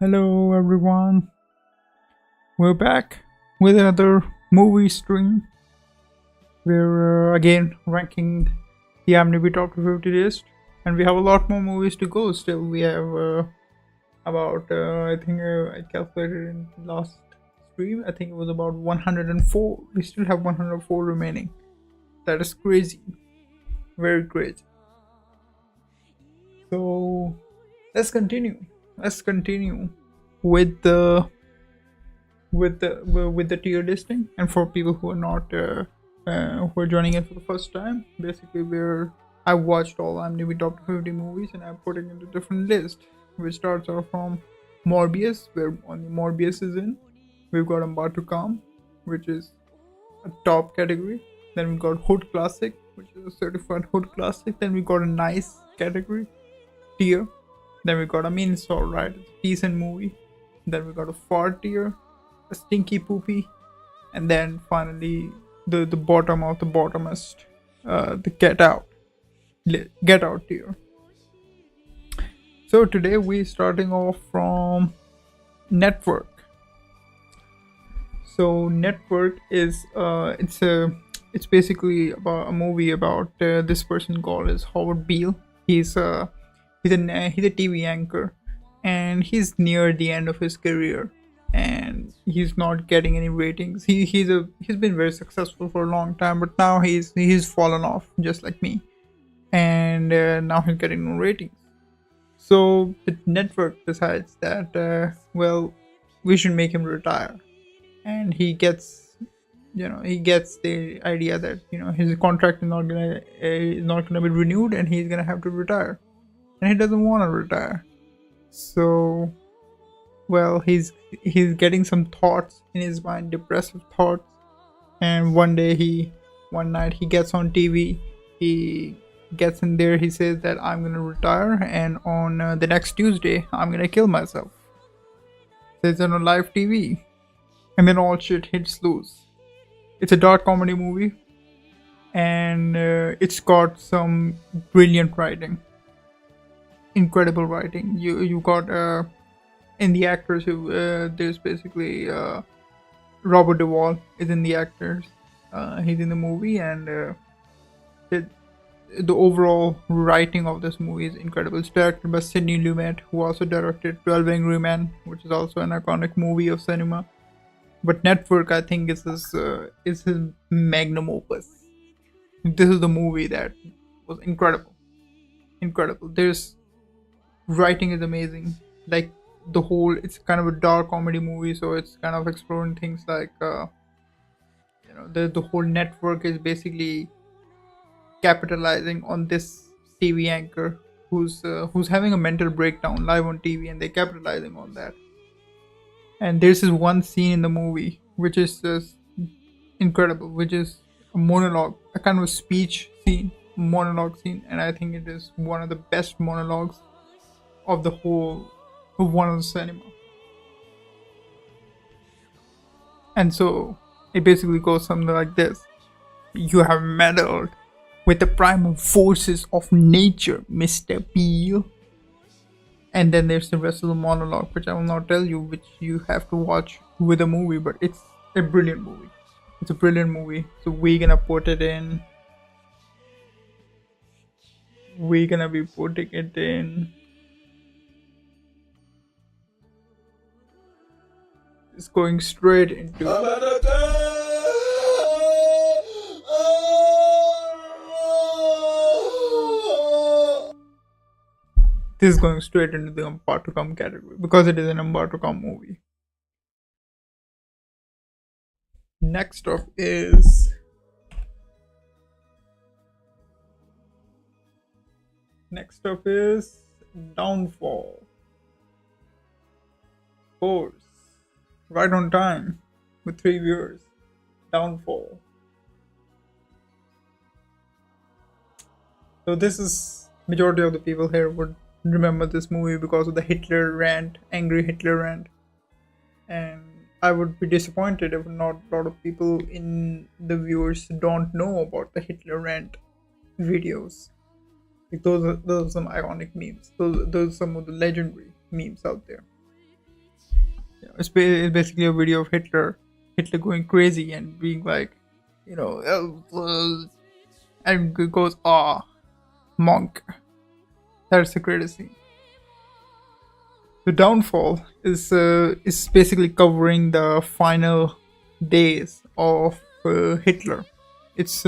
Hello everyone, we're back with another movie stream. We're again ranking the IMDb top 50 list, and we have a lot more movies to go. Still, we have about I think I calculated in last stream. I think it was about 104. We still have 104 remaining. That is crazy, very crazy. So let's continue. Let's continue with the with the tier listing. And for people who are not who are joining in for the first time, basically where I watched all IMDb top 50 movies and I'm putting into different list, which starts off from Morbius, where only Morbius is in. We've got About to Come, which is a top category. Then we got Hood Classic, which is a certified Hood Classic. Then we got a nice category tier. Then we got, I mean, it's alright, it's a decent movie. Then we got a fart tier, a stinky poopy, and then finally the bottom of the bottomest, the Get Out tier. So today we're starting off from Network. So Network is it's basically about a movie about this person called is Howard Beale. He's a TV anchor, and he's near the end of his career, and he's not getting any ratings. He's been very successful for a long time, but now he's fallen off just like me, and now he's getting no ratings. So the network decides that well, we should make him retire, and he gets the idea that his contract is not gonna be renewed, and he's gonna have to retire, and he doesn't want to retire. So, well, he's getting some thoughts in his mind, depressive thoughts, and one night he gets on TV. He gets in there. He says that I'm gonna retire, and on the next Tuesday I'm gonna kill myself. Says it on live TV, and then all shit hits loose. It's a dark comedy movie, and it's got some brilliant writing. Incredible writing. You got in the actors who there's basically Robert Duvall is in the actors. He's in the movie, and the overall writing of this movie is incredible. It's directed by Sidney Lumet, who also directed 12 Angry Men, which is also an iconic movie of cinema. But Network, I think, is his magnum opus. This is the movie that was incredible. There's writing is amazing. Like it's kind of a dark comedy movie, so it's kind of exploring things like the whole network is basically capitalizing on this TV anchor who's having a mental breakdown live on TV, and they're capitalizing on that. And there's this one scene in the movie which is just incredible, which is a monologue, a kind of a speech scene, monologue scene, and I think it is one of the best monologues of the whole of one of the cinema. And so it basically goes something like this: you have meddled with the primal forces of nature, Mr. Beale. And then there's the rest of the monologue, which I will not tell you, which you have to watch with the movie, but it's a brilliant movie. It's a brilliant movie. So we're gonna be putting it in. It's going straight into. This is going straight into the About to Come category because it is an About to Come movie. Next up is Downfall. Of course, right on time with 3 viewers. Downfall. So this is majority of the people here would remember this movie because of the Hitler rant, angry Hitler rant, and I would be disappointed if not a lot of people in the viewers don't know about the Hitler rant videos. Like those are some iconic memes. Those are some of the legendary memes out there. It's basically a video of Hitler going crazy and being like, and goes, "Ah, monk." That's the greatest scene. The downfall is basically covering the final days of Hitler. It's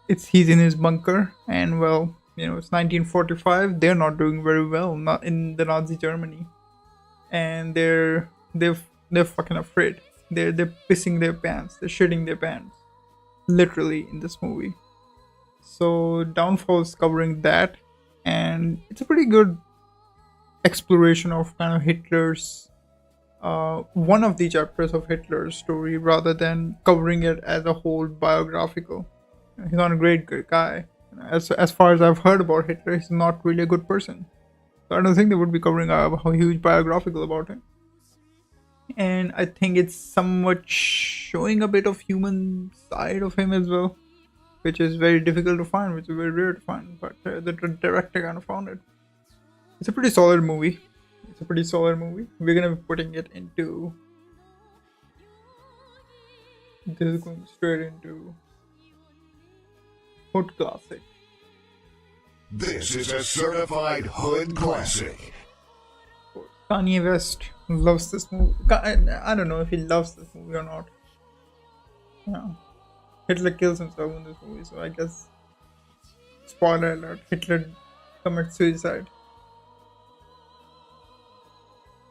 it's he's in his bunker, and well, it's 1945. They're not doing very well, not in the Nazi Germany, and they're fucking afraid. They're pissing their pants. They're shitting their pants, literally in this movie. So downfall is covering that, and it's a pretty good exploration of kind of Hitler's one of the chapters of Hitler's story rather than covering it as a whole biographical. He's not a great good guy. As far as I've heard about Hitler, he's not really a good person. So I don't think they would be covering a huge biographical about him. And I think it's somewhat showing a bit of human side of him as well, which is very difficult to find, which is very rare to find. But the director kind of found it. It's a pretty solid movie. We're gonna be putting it into. This is going straight into Hood Classic. This is a certified hood classic. Kanye West loves this movie. I don't know if he loves this movie or not. Yeah. Hitler kills himself in this movie, so I guess. Spoiler alert: Hitler commits suicide.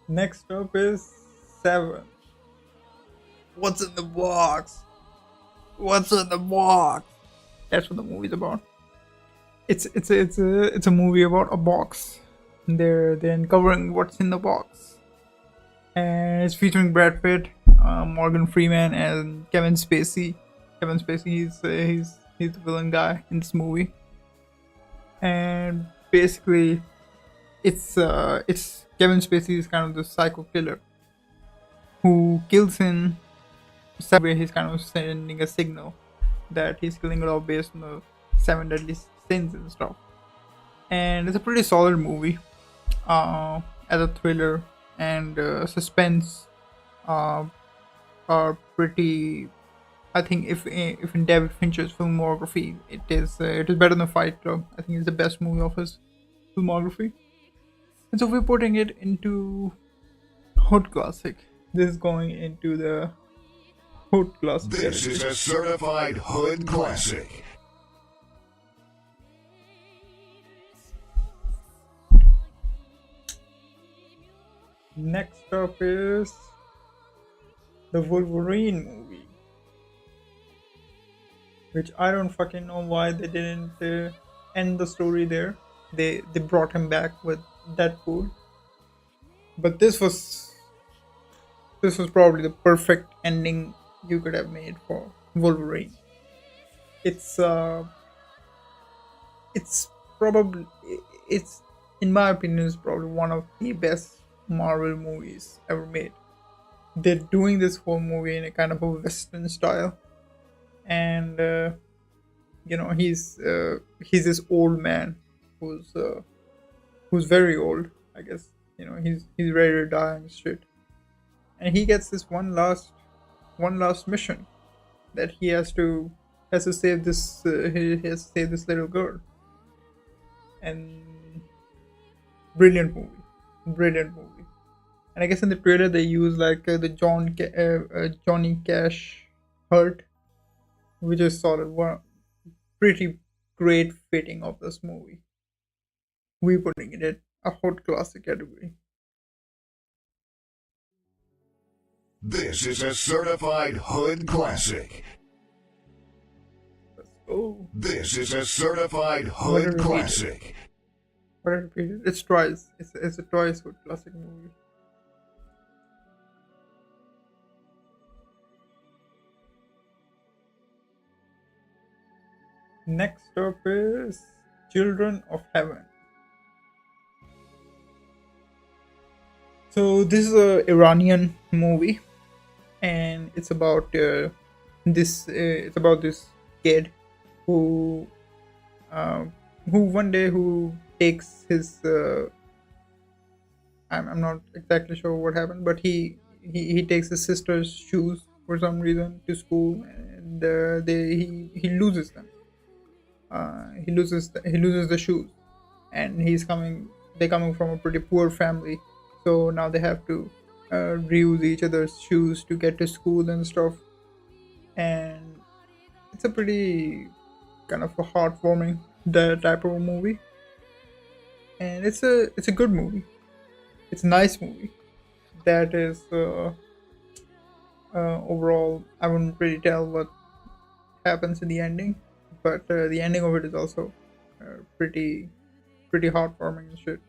Next up is 7. What's in the box? What's in the box? That's what the movie's about. It's a movie about a box. They're uncovering what's in the box, and it's featuring Brad Pitt, Morgan Freeman, and Kevin Spacey. Kevin Spacey, he's the villain guy in this movie, and basically, it's Kevin Spacey is kind of the psycho killer who kills him. Where he's kind of sending a signal that he's killing it all based on the 7 deadly sins and stuff. And it's a pretty solid movie, as a thriller, and suspense are pretty. I think if in David Fincher's filmography, it is better than Fight Club. I think it's the best movie of his filmography. And so we're putting it into Hood Classic. This is going into the Hood Classic. This is a certified hood classic. Next up is the Wolverine movie, which I don't fucking know why they didn't end the story there. They brought him back with Deadpool, but this was probably the perfect ending you could have made for Wolverine. It's probably it's in my opinion is probably one of the best Marvel movies ever made. They're doing this whole movie in a kind of a Western style, and he's this old man who's very old. I guess he's ready to die and shit, and he gets this one last mission that he has to save this he has to save this little girl. And brilliant movie. And I guess in the trailer they use like the Johnny Cash hurt, which is solid. One pretty great fitting of this movie. We're putting it in a hot classic category. This is a certified hood classic. Let's go. This is a certified hood classic. What I repeated? It's twice. It's a twice hood classic movie. Next up is Children of Heaven. So this is a Iranian movie, and it's about this kid who one day who takes his I'm not exactly sure what happened, but he takes his sister's shoes for some reason to school, and he loses them. He loses the shoes, and they're coming from a pretty poor family, so now they have to reuse each other's shoes to get to school and stuff. And it's a pretty kind of a heartwarming the type of a movie, and it's a good movie. It's a nice movie. That is overall, I wouldn't really tell what happens in the ending, but the ending of it is also pretty heartwarming and shit.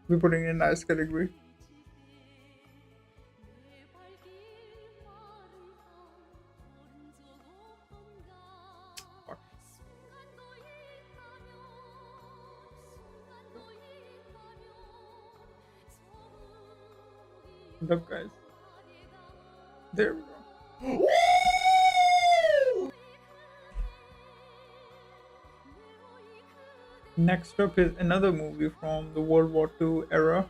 We're putting it in a nice category. Fuck. Look, guys, there we go. Next up is another movie from the World War II era.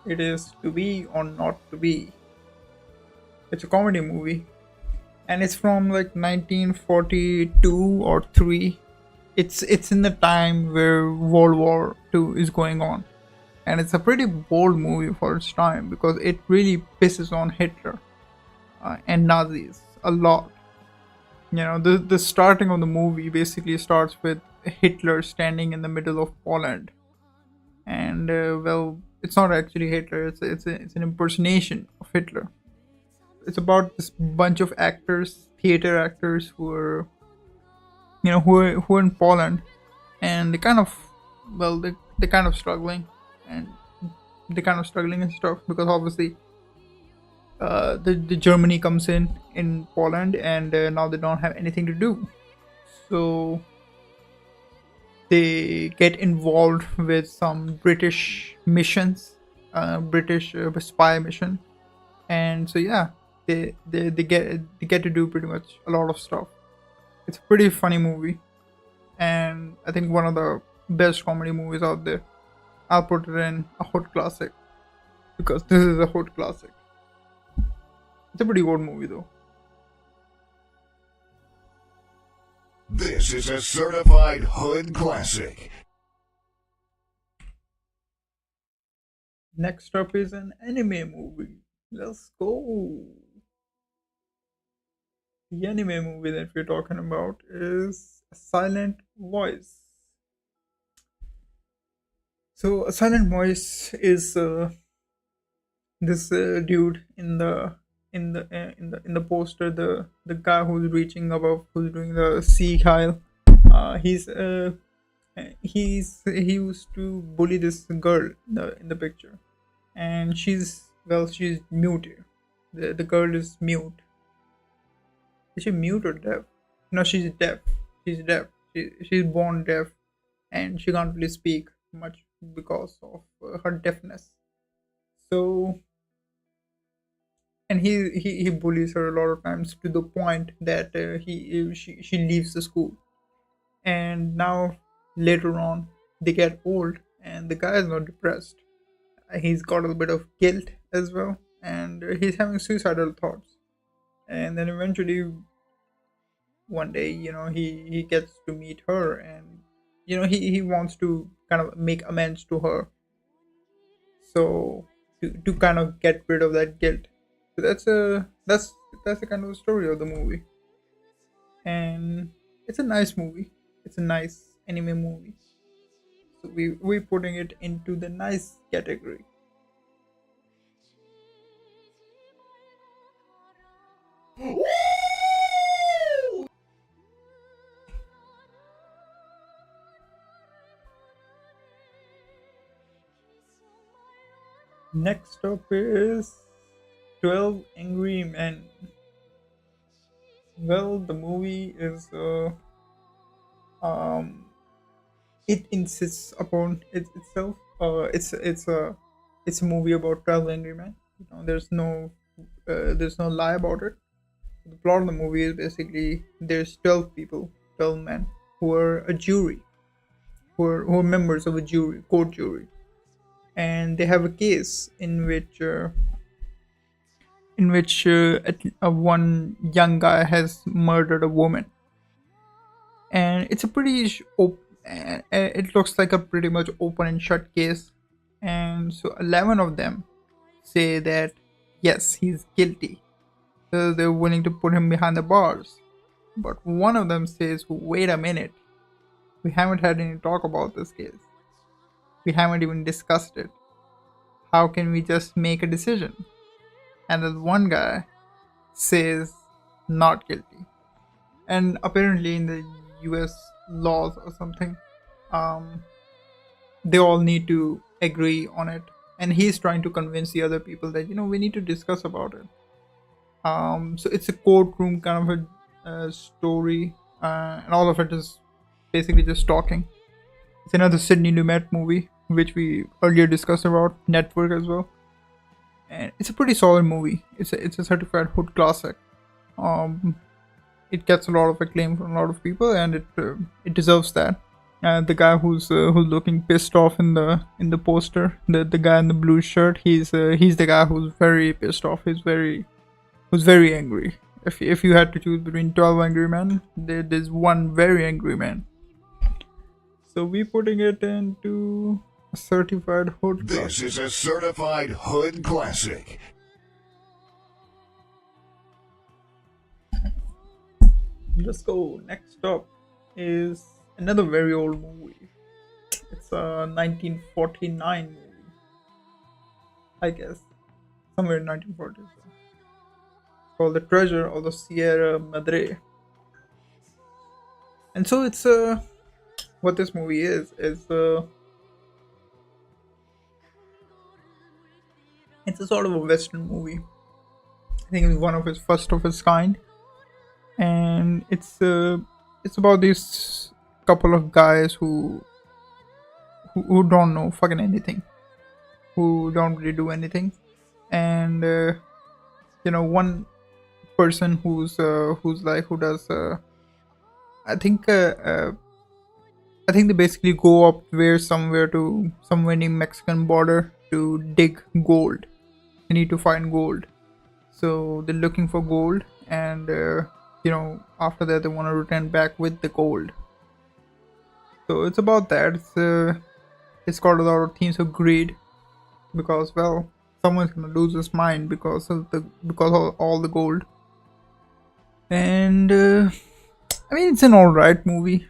It is To Be or Not to Be. It's a comedy movie, and it's from like 1942 or 3. It's in the time where World War II is going on, and it's a pretty bold movie for its time because it really pisses on Hitler and Nazis a lot. The starting of the movie basically starts with Hitler standing in the middle of Poland, and well, it's not actually Hitler. It's an impersonation of Hitler. It's about this bunch of actors, theater actors, who are who are in Poland, and they kind of struggling, and and stuff because obviously the Germany comes in Poland, and now they don't have anything to do, so they get involved with some British missions, British spy mission, and so yeah, they get to do pretty much a lot of stuff. It's a pretty funny movie, and I think one of the best comedy movies out there. I'll put it in a hood classic because this is a hood classic. It's a pretty old movie though. This is a certified hood classic. Next up is an anime movie. Let's go. The anime movie that we're talking about is A Silent Voice. So, A Silent Voice is this dude in the poster, the guy who's reaching above, who's doing the sea Kyle. He used to bully this girl in the picture, and she's mute. The girl is mute. Is she mute or deaf? No, she's deaf. She's deaf. She's born deaf, and she can't really speak much because of her deafness. So, and he bullies her a lot of times to the point that she leaves the school. And now later on, they get old, and the guy is not depressed. He's got a little bit of guilt as well, and he's having suicidal thoughts. And then eventually, one day, he gets to meet her, and he wants to kind of make amends to her, so to kind of get rid of that guilt. So that's the kind of story of the movie, and it's a nice movie. It's a nice anime movie. So we're putting it into the nice category. Next up is 12 Angry Men. Well, the movie is um it insists upon itself. It's a movie about 12 angry men. There's no lie about it. The plot of the movie is basically there's 12 people, 12 men, who are a jury, who are members of a jury, court jury, and they have a case in which one young guy has murdered a woman, and it's a it looks like a pretty much open and shut case, and so 11 of them say that yes, he's guilty, so they're willing to put him behind the bars. But one of them says, wait a minute, we haven't had any talk about this case, we haven't even discussed it, how can we just make a decision? And then one guy says not guilty. And apparently in the US laws or something, um, they all need to agree on it, and he's trying to convince the other people that we need to discuss about it. So it's a courtroom kind of a story, and all of it is basically just talking. It's another Sidney Lumet movie, which we earlier discussed about Network as well, and it's a pretty solid movie. It's a certified hood classic. Um, it gets a lot of acclaim from a lot of people, and it deserves that. The guy who's looking pissed off in the poster, the guy in the blue shirt, he's the guy who's very pissed off. Who's very angry. If you had to choose between 12 angry men, there's one very angry man. So we putting it into a certified hood This classic. is a certified hood classic. Let's go. Next up is another very old movie. It's a 1949 movie, I guess, somewhere in 1940s. Called The Treasure of the Sierra Madre. And so it's what this movie is it's a sort of a western movie. I think it's one of his first of its kind, and it's about these couple of guys who don't know fucking anything, who don't really do anything, and one person who does I think I think they basically go up there somewhere to somewhere near Mexican border to dig gold. They need to find gold, so they're looking for gold, and after that they want to return back with the gold. So it's about that. It's got a lot of themes of greed, because someone's gonna lose his mind because of all the gold. And I mean, it's an alright movie.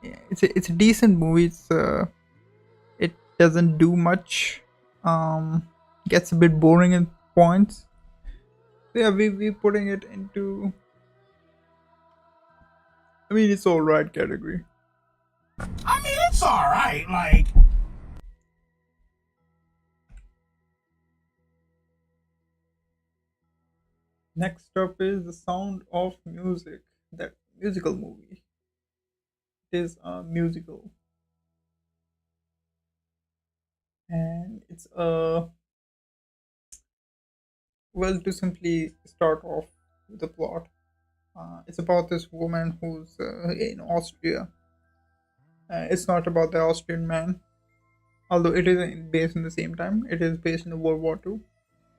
Yeah, it's a decent movie. It doesn't do much. Gets a bit boring at points. So yeah, we putting it into, I mean, it's alright category. I mean, it's alright, like. Next up is The Sound of Music, that musical movie. It is a musical, and it's to simply start off with the plot. It's about this woman who's in Austria. It's not about the Austrian man, although it is based in the same time. It is based in the World War II.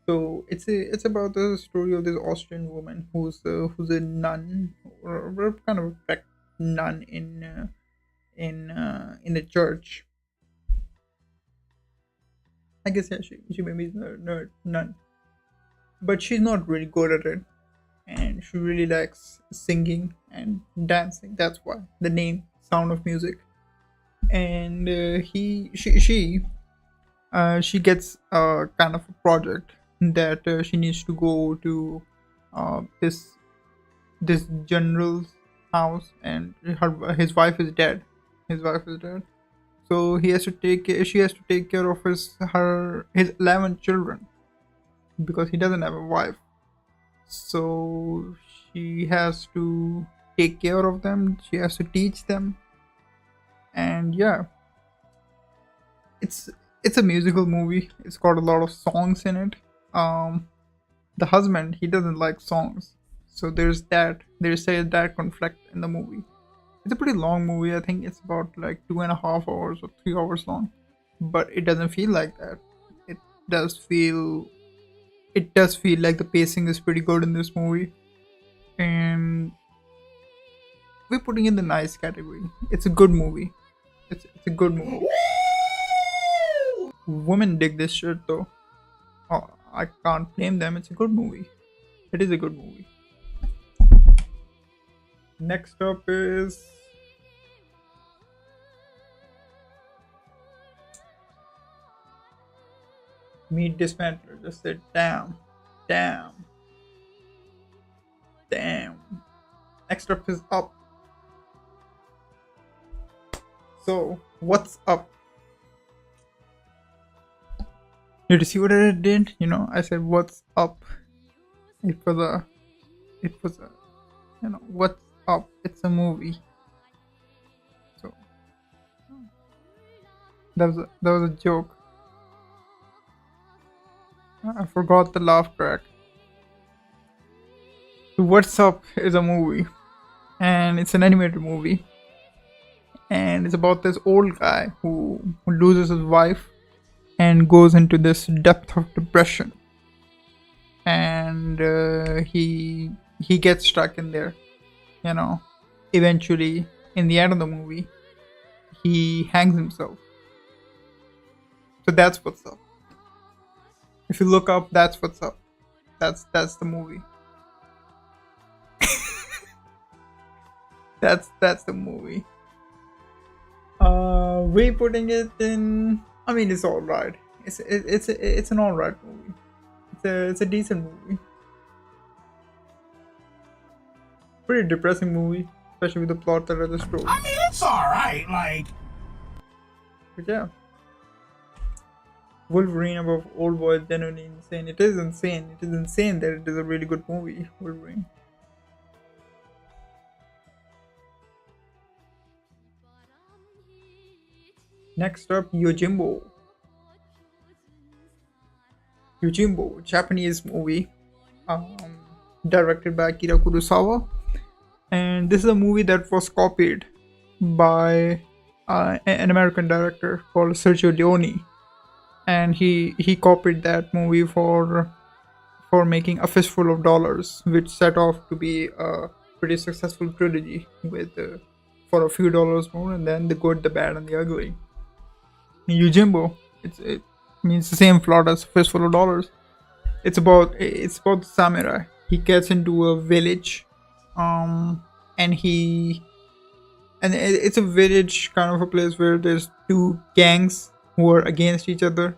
So it's about the story of this Austrian woman who's a nun, or kind of a nun in a church. I guess yeah, she maybe is a nun, but she's not really good at it, and she really likes singing and dancing. That's why the name Sound of Music. And she gets a kind of a project that she needs to go to this general's house, and his wife is dead. So she has to take care of his 11 children, because he doesn't have a wife. So she has to take care of them. She has to teach them, and yeah, it's a musical movie. It's got a lot of songs in it. The husband, he doesn't like songs, so there's that conflict in the movie. It's a pretty long movie. I think it's about like 2.5 hours or 3 hours long, but it doesn't feel like that. It does feel it does feel like the pacing is pretty good in this movie, and we're putting in the nice category. It's a good movie. It's a good movie. Women dig this shit though. Oh, I can't blame them. It's a good movie. It is a good movie. Next up is Meat Dismantler. Just said damn. Damn. Damn. Next up is Up. So, what's up? Did you see what I did? You know, I said, what's up? It was a, what's up? It's a movie. So, that was a joke. I forgot the laugh track. So What's Up is a movie, and it's an animated movie, and it's about this old guy who loses his wife and goes into this depth of depression, and he gets stuck in there. You know, eventually, in the end of the movie, he hangs himself. So that's what's up. If you look up, that's what's up. That's the movie. that's the movie. We putting it in. I mean, it's all right. It's an all right movie. It's a decent movie. Pretty depressing movie, especially with the plot that I just wrote. I mean, it's alright, like. But yeah. Wolverine above Old Boy is genuinely insane. It is insane. It is insane that it is a really good movie, Wolverine. Next up, Yojimbo. Yojimbo, Japanese movie, directed by Akira Kurosawa, and this is a movie that was copied by an American director called Sergio Leone, and he copied that movie for making A Fistful of Dollars, which set off to be a pretty successful trilogy with for a few dollars more, and then The Good, the Bad, and the Ugly. Yojimbo, it means the same plot as Fistful of Dollars. It's about the samurai. He gets into a village, and it's a village kind of a place where there's two gangs who are against each other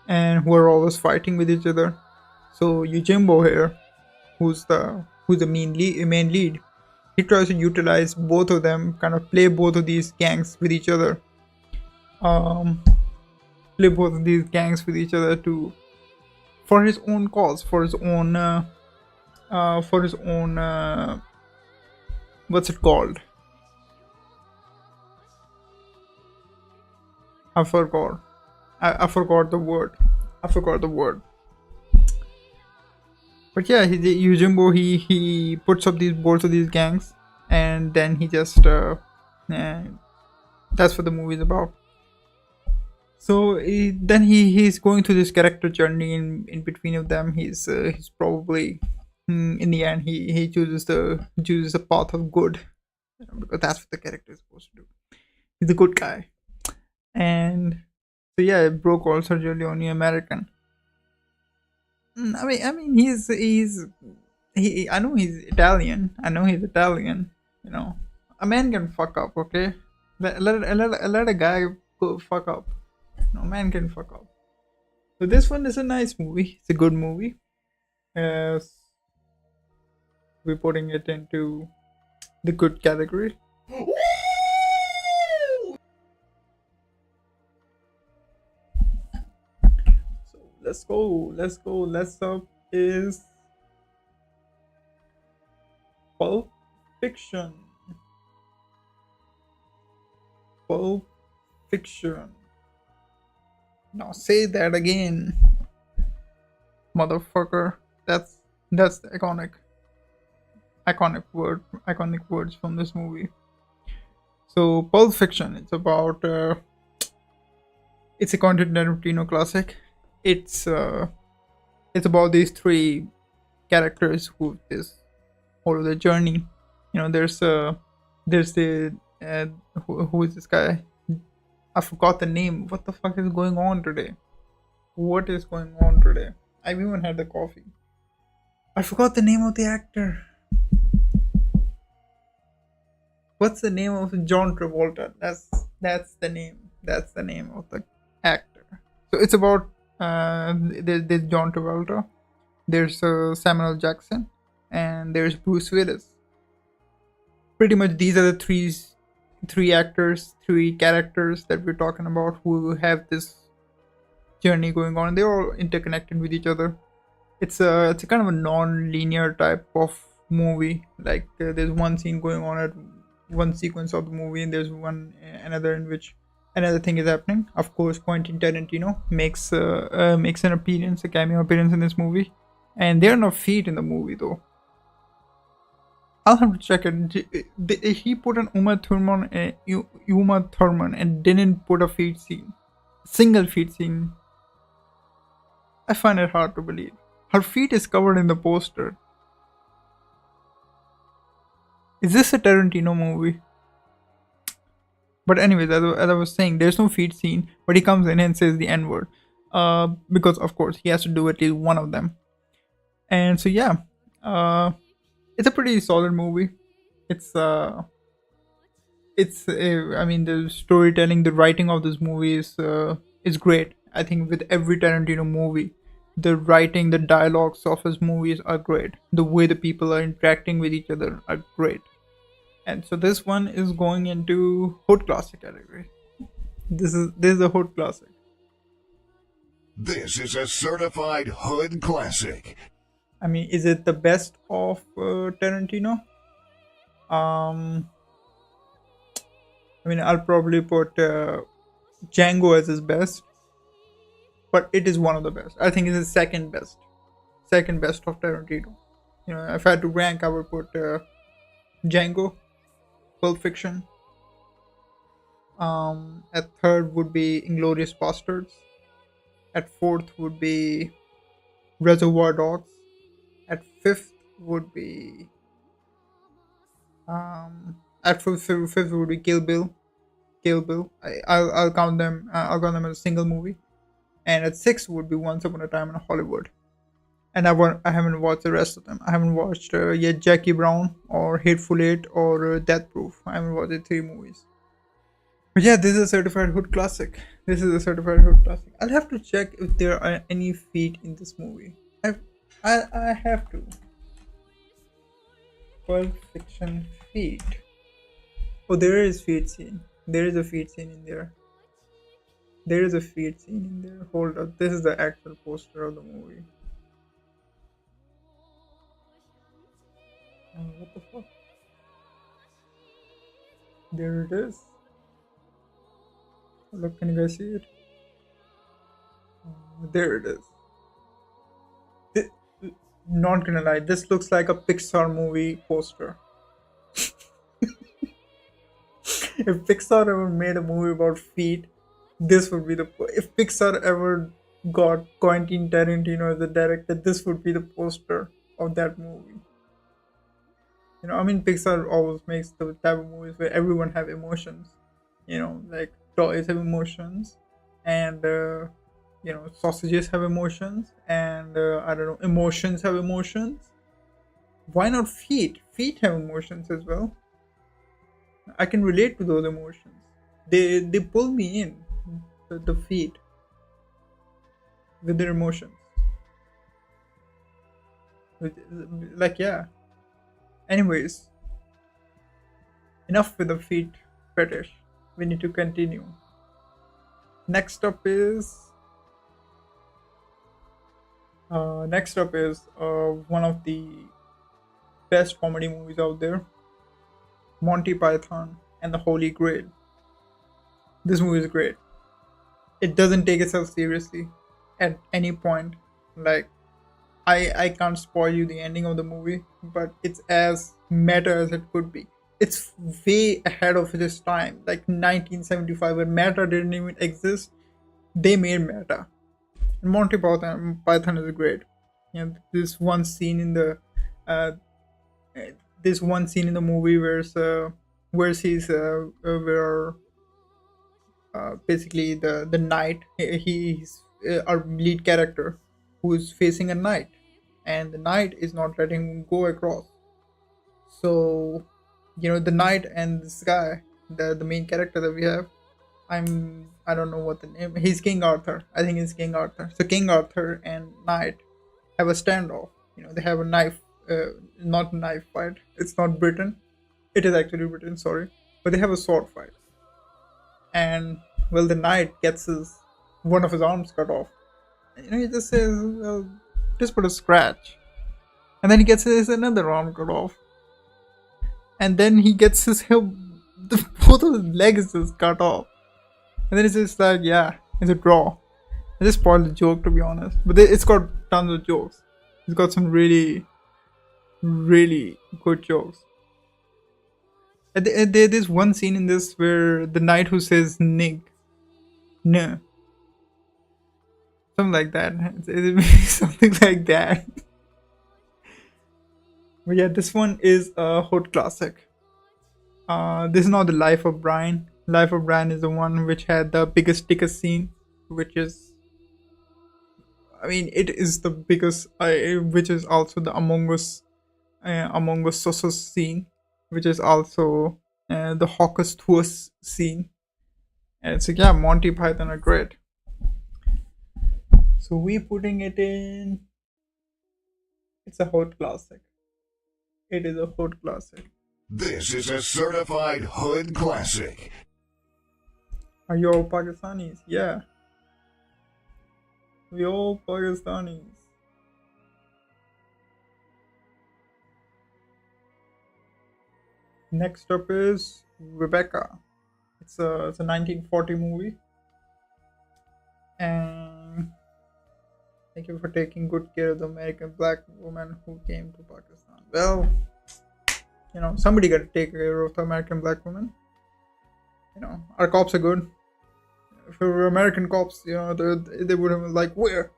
and who are always fighting with each other. So Yojimbo here, who's the main lead, he tries to utilize both of them, kind of play both of these gangs with each other. Play both of these gangs with each other for his own cause, for his own what's it called? I forgot the word. But yeah, Yojimbo he puts up both of these gangs, and then he just that's what the movie is about. So then he's going through this character journey in between of them. He's probably in the end he chooses the path of good, because that's what the character is supposed to do. He's a good guy, and so yeah, bro called Sergio Leone American. I mean I know he's Italian. You know, a man can fuck up. Okay, let a guy go fuck up. No man can fuck up. So this one is a nice movie. It's a good movie. As we're putting it into the good category. So let's go. Let's up is Pulp Fiction. Pulp Fiction. Now say that again, motherfucker. That's the iconic words from this movie. So Pulp Fiction. It's a Quentin Tarantino classic. It's uh, it's about these three characters who this whole of the journey. You know, there's the uh, who is this guy? I forgot the name. What the fuck is going on today? What is going on today? I've even had the coffee. I forgot the name of the actor. What's the name of John Travolta? That's the name. That's the name of the actor. So it's about there's John Travolta, there's Samuel Jackson, and there's Bruce Willis. Pretty much these are the three actors, three characters that we're talking about who have this journey going on. They're all interconnected with each other. It's a kind of a non-linear type of movie. Like there's one scene going on at one sequence of the movie, and there's one another in which another thing is happening. Of course, Quentin Tarantino makes an appearance, a cameo appearance in this movie, and there are no feet in the movie though. I'll have to check it. He put an Uma Thurman, and didn't put a feet scene, single feet scene. I find it hard to believe. Her feet is covered in the poster. Is this a Tarantino movie? But anyways, as I was saying, there's no feet scene, but he comes in and says the N word, because of course he has to do at least one of them. And so yeah, it's a pretty solid movie. I mean, the storytelling, the writing of this movie is great. I think with every Tarantino movie, the writing, the dialogues of his movies are great. The way the people are interacting with each other are great. And so this one is going into hood classic category. This is a hood classic. This is a certified hood classic. I mean, is it the best of Tarantino? I mean, I'll probably put Django as his best, but it is one of the best. I think it's the second best of Tarantino. You know, if I had to rank, I would put Django, Pulp Fiction. At third would be Inglourious Bastards. At fourth would be Reservoir Dogs. At fifth would be fifth would be Kill Bill. I'll count them. I'll count them as a single movie. And at sixth would be Once Upon a Time in Hollywood. And I haven't watched the rest of them. I haven't watched yet Jackie Brown or Hateful Eight or Death Proof. I haven't watched the three movies. But yeah, this is a certified hood classic. I'll have to check if there are any feet in this movie. I have to. Pulp Fiction feet. Oh, there is feet scene. There is a feet scene in there. Hold up. This is the actual poster of the movie. What the fuck? There it is. Look, can you guys see it? There it is. Not gonna lie, this looks like a Pixar movie poster. If Pixar ever made a movie about feet, this would be if Pixar ever got Quentin Tarantino as the director, this would be the poster of that movie. You know, I mean, Pixar always makes the type of movies where everyone have emotions. You know, like toys have emotions, and you know, sausages have emotions, and I don't know, emotions have emotions. Why not feet? Feet have emotions as well. I can relate to those emotions. They pull me in, the feet, with their emotions. Like, yeah. Anyways, enough with the feet fetish. We need to continue. Next up is one of the best comedy movies out there, Monty Python and the Holy Grail. This movie is great. It doesn't take itself seriously at any point. Like, I can't spoil you the ending of the movie, but it's as meta as it could be. it's way ahead of its time. Like 1975, when Meta didn't even exist, they made Meta. And Python is great. You know, uh, this one scene in the movie where he's where basically the knight, he's our lead character who's facing a knight, and the knight is not letting him go across. So, you know, the knight and this guy, the main character that we have, I don't know what the name. He's King Arthur. I think it's King Arthur. So King Arthur and knight have a standoff. You know, they have a knife, not knife fight. It's not Britain. It is actually Britain. Sorry, but they have a sword fight. And well, the knight gets his one of his arms cut off. And, you know, he just says, "Well, just put a scratch," and then he gets his another arm cut off, and then he gets his both of his legs is cut off, and then it's just like, yeah, it's a draw. I just spoiled the joke, to be honest, but it's got tons of jokes. It's got some really, really good jokes. There's one scene in this where the knight who says "nig," no, something like that. Something like that. But yeah, this one is a hot classic. This is not the Life of Brian. Life of Brian is the one which had the biggest tickest scene, which is, I mean, it is the biggest, which is also the Among Us Sosos scene, which is also the Hawkers Thuas scene. And so yeah, Monty Python are great. So we putting it in. It's a hot classic. It is a hot classic. This is a certified hood classic. Are you all Pakistanis? Yeah. We all Pakistanis. Next up is Rebecca. It's a 1940 movie. And thank you for taking good care of the American black woman who came to Pakistan. Well, you know, somebody got to take care of the American black woman. You know, our cops are good. If we were American cops, you know, they would have been like, where?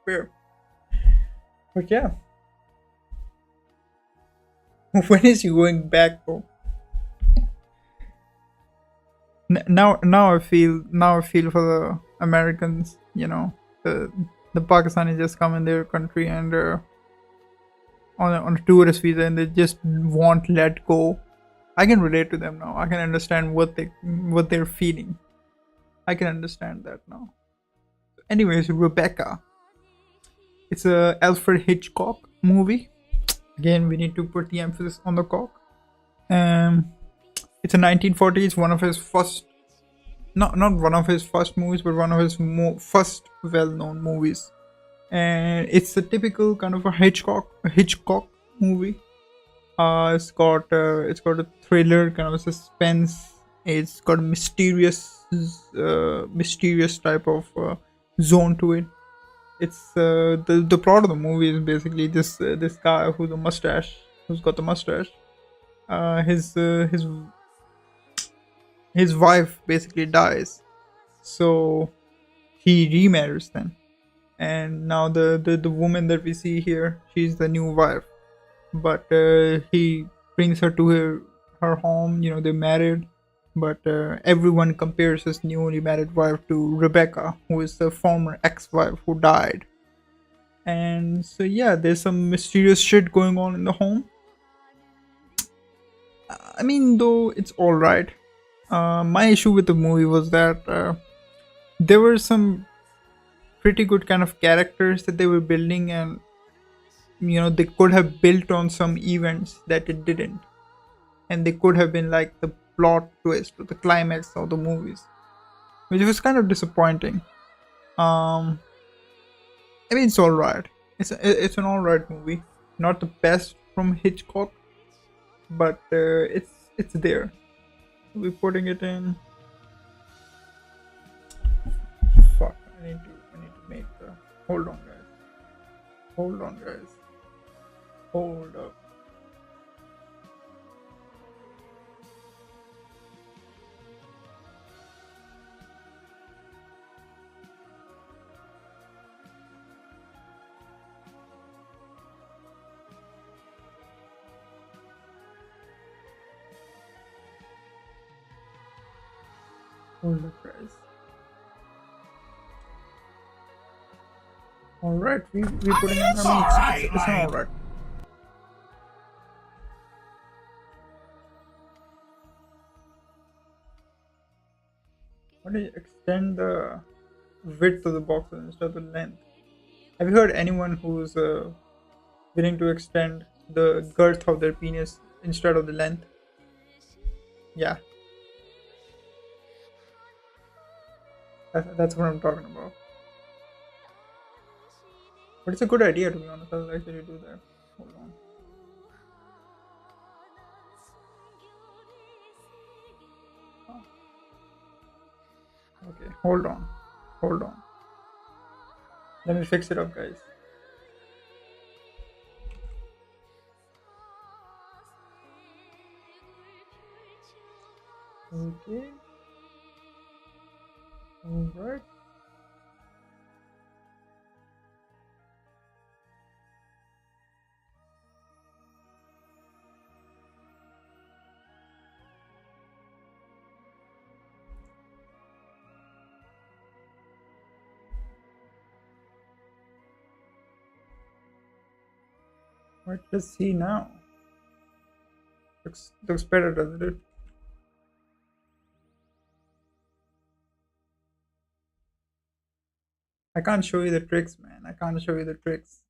But yeah. When is he going back, bro? Now I feel for the Americans. You know, the Pakistanis just come in their country and on a tourist visa, and they just won't let go. I can relate to them now. I can understand what they're feeling. I can understand that now. Anyways, Rebecca. It's a Alfred Hitchcock movie. Again, we need to put the emphasis on the cock. It's a 1940s, one of his first, not one of his first movies, but one of his first well-known movies. And it's a typical kind of a Hitchcock movie. It's got a thriller, kind of a suspense. It's got a mysterious type of zone to it. It's the plot of the movie is basically this guy who's got the mustache. His wife basically dies, so he remarries then, and now the woman that we see here, she's the new wife, but he brings her to her home. You know, they're married, but everyone compares his newly married wife to Rebecca, who is the former ex-wife who died. And so yeah, there's some mysterious shit going on in the home. I mean, though, it's alright. My issue with the movie was that there were some pretty good kind of characters that they were building, and you know, they could have built on some events that it didn't, and they could have been like the plot twist or the climax of the movies, which was kind of disappointing. I mean, it's alright. It's an alright movie. Not the best from Hitchcock, but it's there. We're putting it in. Fuck! I need to make the. Hold on, guys. Hold up. Hold the price. Alright, we putting in. it's alright, It's like. alright. Why do you extend the width of the box instead of the length? Have you heard anyone who's willing to extend the girth of their penis instead of the length? Yeah, that's what I'm talking about. But it's a good idea, to be honest. I'll actually do that. Hold on. Okay, hold on. Hold on. Let me fix it up, guys. Okay. Alright. Let's see now. Looks better, doesn't it? I can't show you the tricks, man. I can't show you the tricks.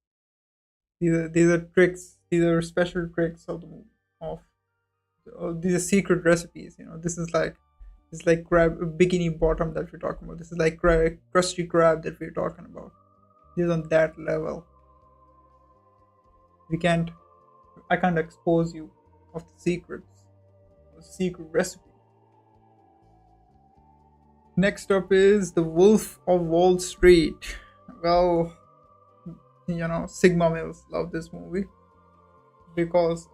These are tricks. These are special tricks of these are secret recipes. You know, this is like crab bikini bottom that we're talking about. This is like crusty crab that we're talking about. This is on that level. I can't expose you of the secrets, the secret recipe. Next up is The Wolf of Wall Street. Well, you know, Sigma males love this movie because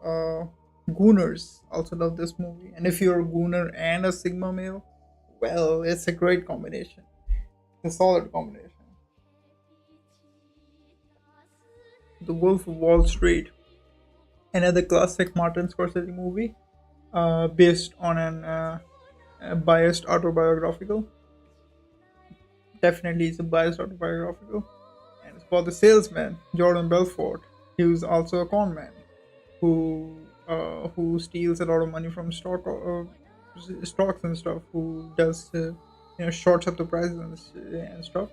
gooners also love this movie. And if you're a gooner and a Sigma male, well, it's a great combination. It's a solid combination. The Wolf of Wall Street, another classic Martin Scorsese movie, based on a biased autobiographical. Definitely, it's a biased autobiographical, and it's about the salesman Jordan Belfort. He was also a con man who steals a lot of money from stocks and stuff. Who does shorts up the prices and stuff.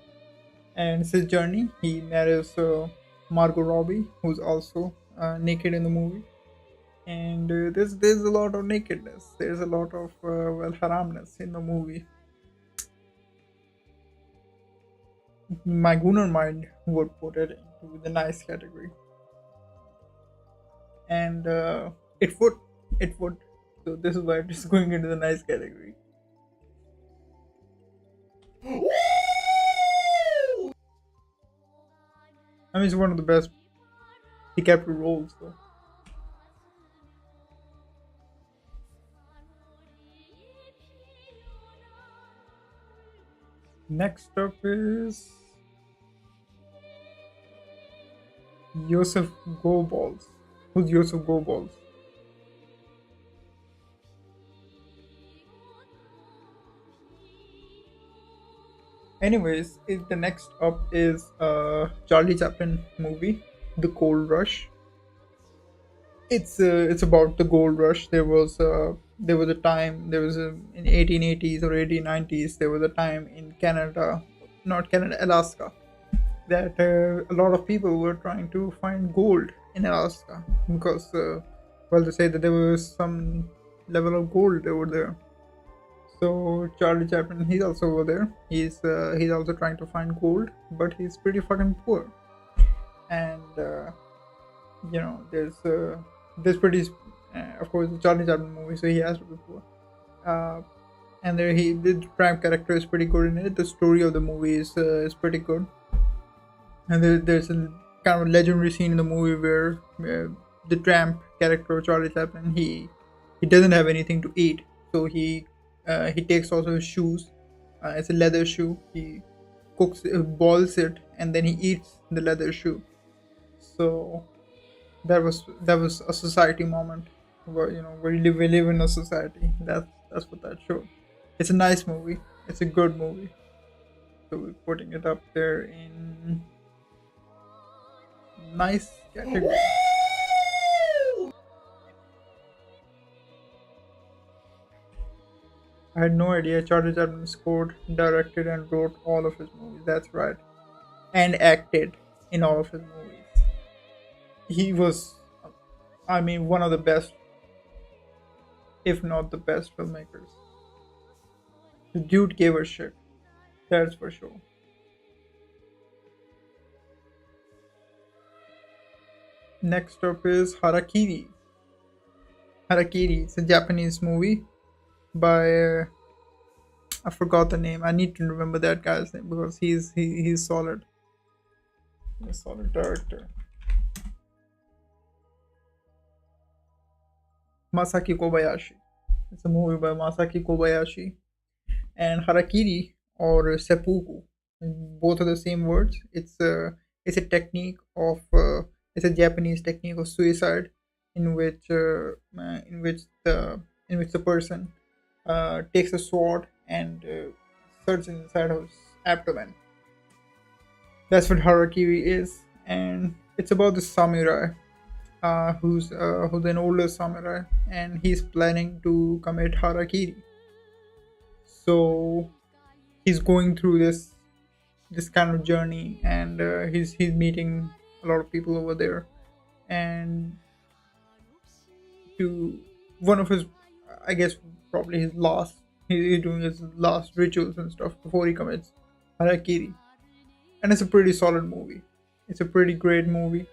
And it's his journey. He marries Margot Robbie, who's also naked in the movie, and there's a lot of nakedness. There's a lot of haramness in the movie. My gooner mind would put it into the nice category, and it would. So this is why it is going into the nice category. I mean, it's one of the best DiCaprio roles, though. Next up is Joseph Goebbels. Who's Joseph Goebbels? Anyways, the next up is Charlie Chaplin movie, The Gold Rush. It's about the gold rush. There was a time, in 1880s or 1890s, there was a time in Canada, not Canada, Alaska, that a lot of people were trying to find gold in Alaska because they say that there was some level of gold over there. So Charlie Chaplin, he's also over there. He's also trying to find gold, but he's pretty fucking poor. And there's pretty of course the Charlie Chaplin movie, so he has to be poor. And the tramp character is pretty good in it. The story of the movie is pretty good. And there's a kind of legendary scene in the movie where the tramp character of Charlie Chaplin, he doesn't have anything to eat, so he takes also his shoes. It's a leather shoe. He boils it, and then he eats the leather shoe. So that was a society moment where we live in a society. That's what that showed. It's a nice movie. It's a good movie. So we're putting it up there in nice category. I had no idea Charlie Chaplin scored, directed, and wrote all of his movies. That's right. And acted in all of his movies. He was, I mean, one of the best, if not the best, filmmakers. The dude gave a shit. That's for sure. Next up is Harakiri. Harakiri. It's a Japanese movie by I forgot the name. I need to remember that guy's name because he's solid. He's a solid director. Masaki Kobayashi. It's a movie by Masaki Kobayashi. And Harakiri or seppuku, both are the same words. It's a technique of it's a Japanese technique of suicide in which the person takes a sword and inserts it inside of his abdomen. That's what Harakiri is, and it's about the samurai who's an older samurai, and he's planning to commit harakiri. So he's going through this kind of journey, and he's meeting a lot of people over there, and to one of his, I guess probably his last, he's doing his last rituals and stuff before he commits harakiri. And it's a pretty solid movie. It's a pretty great movie.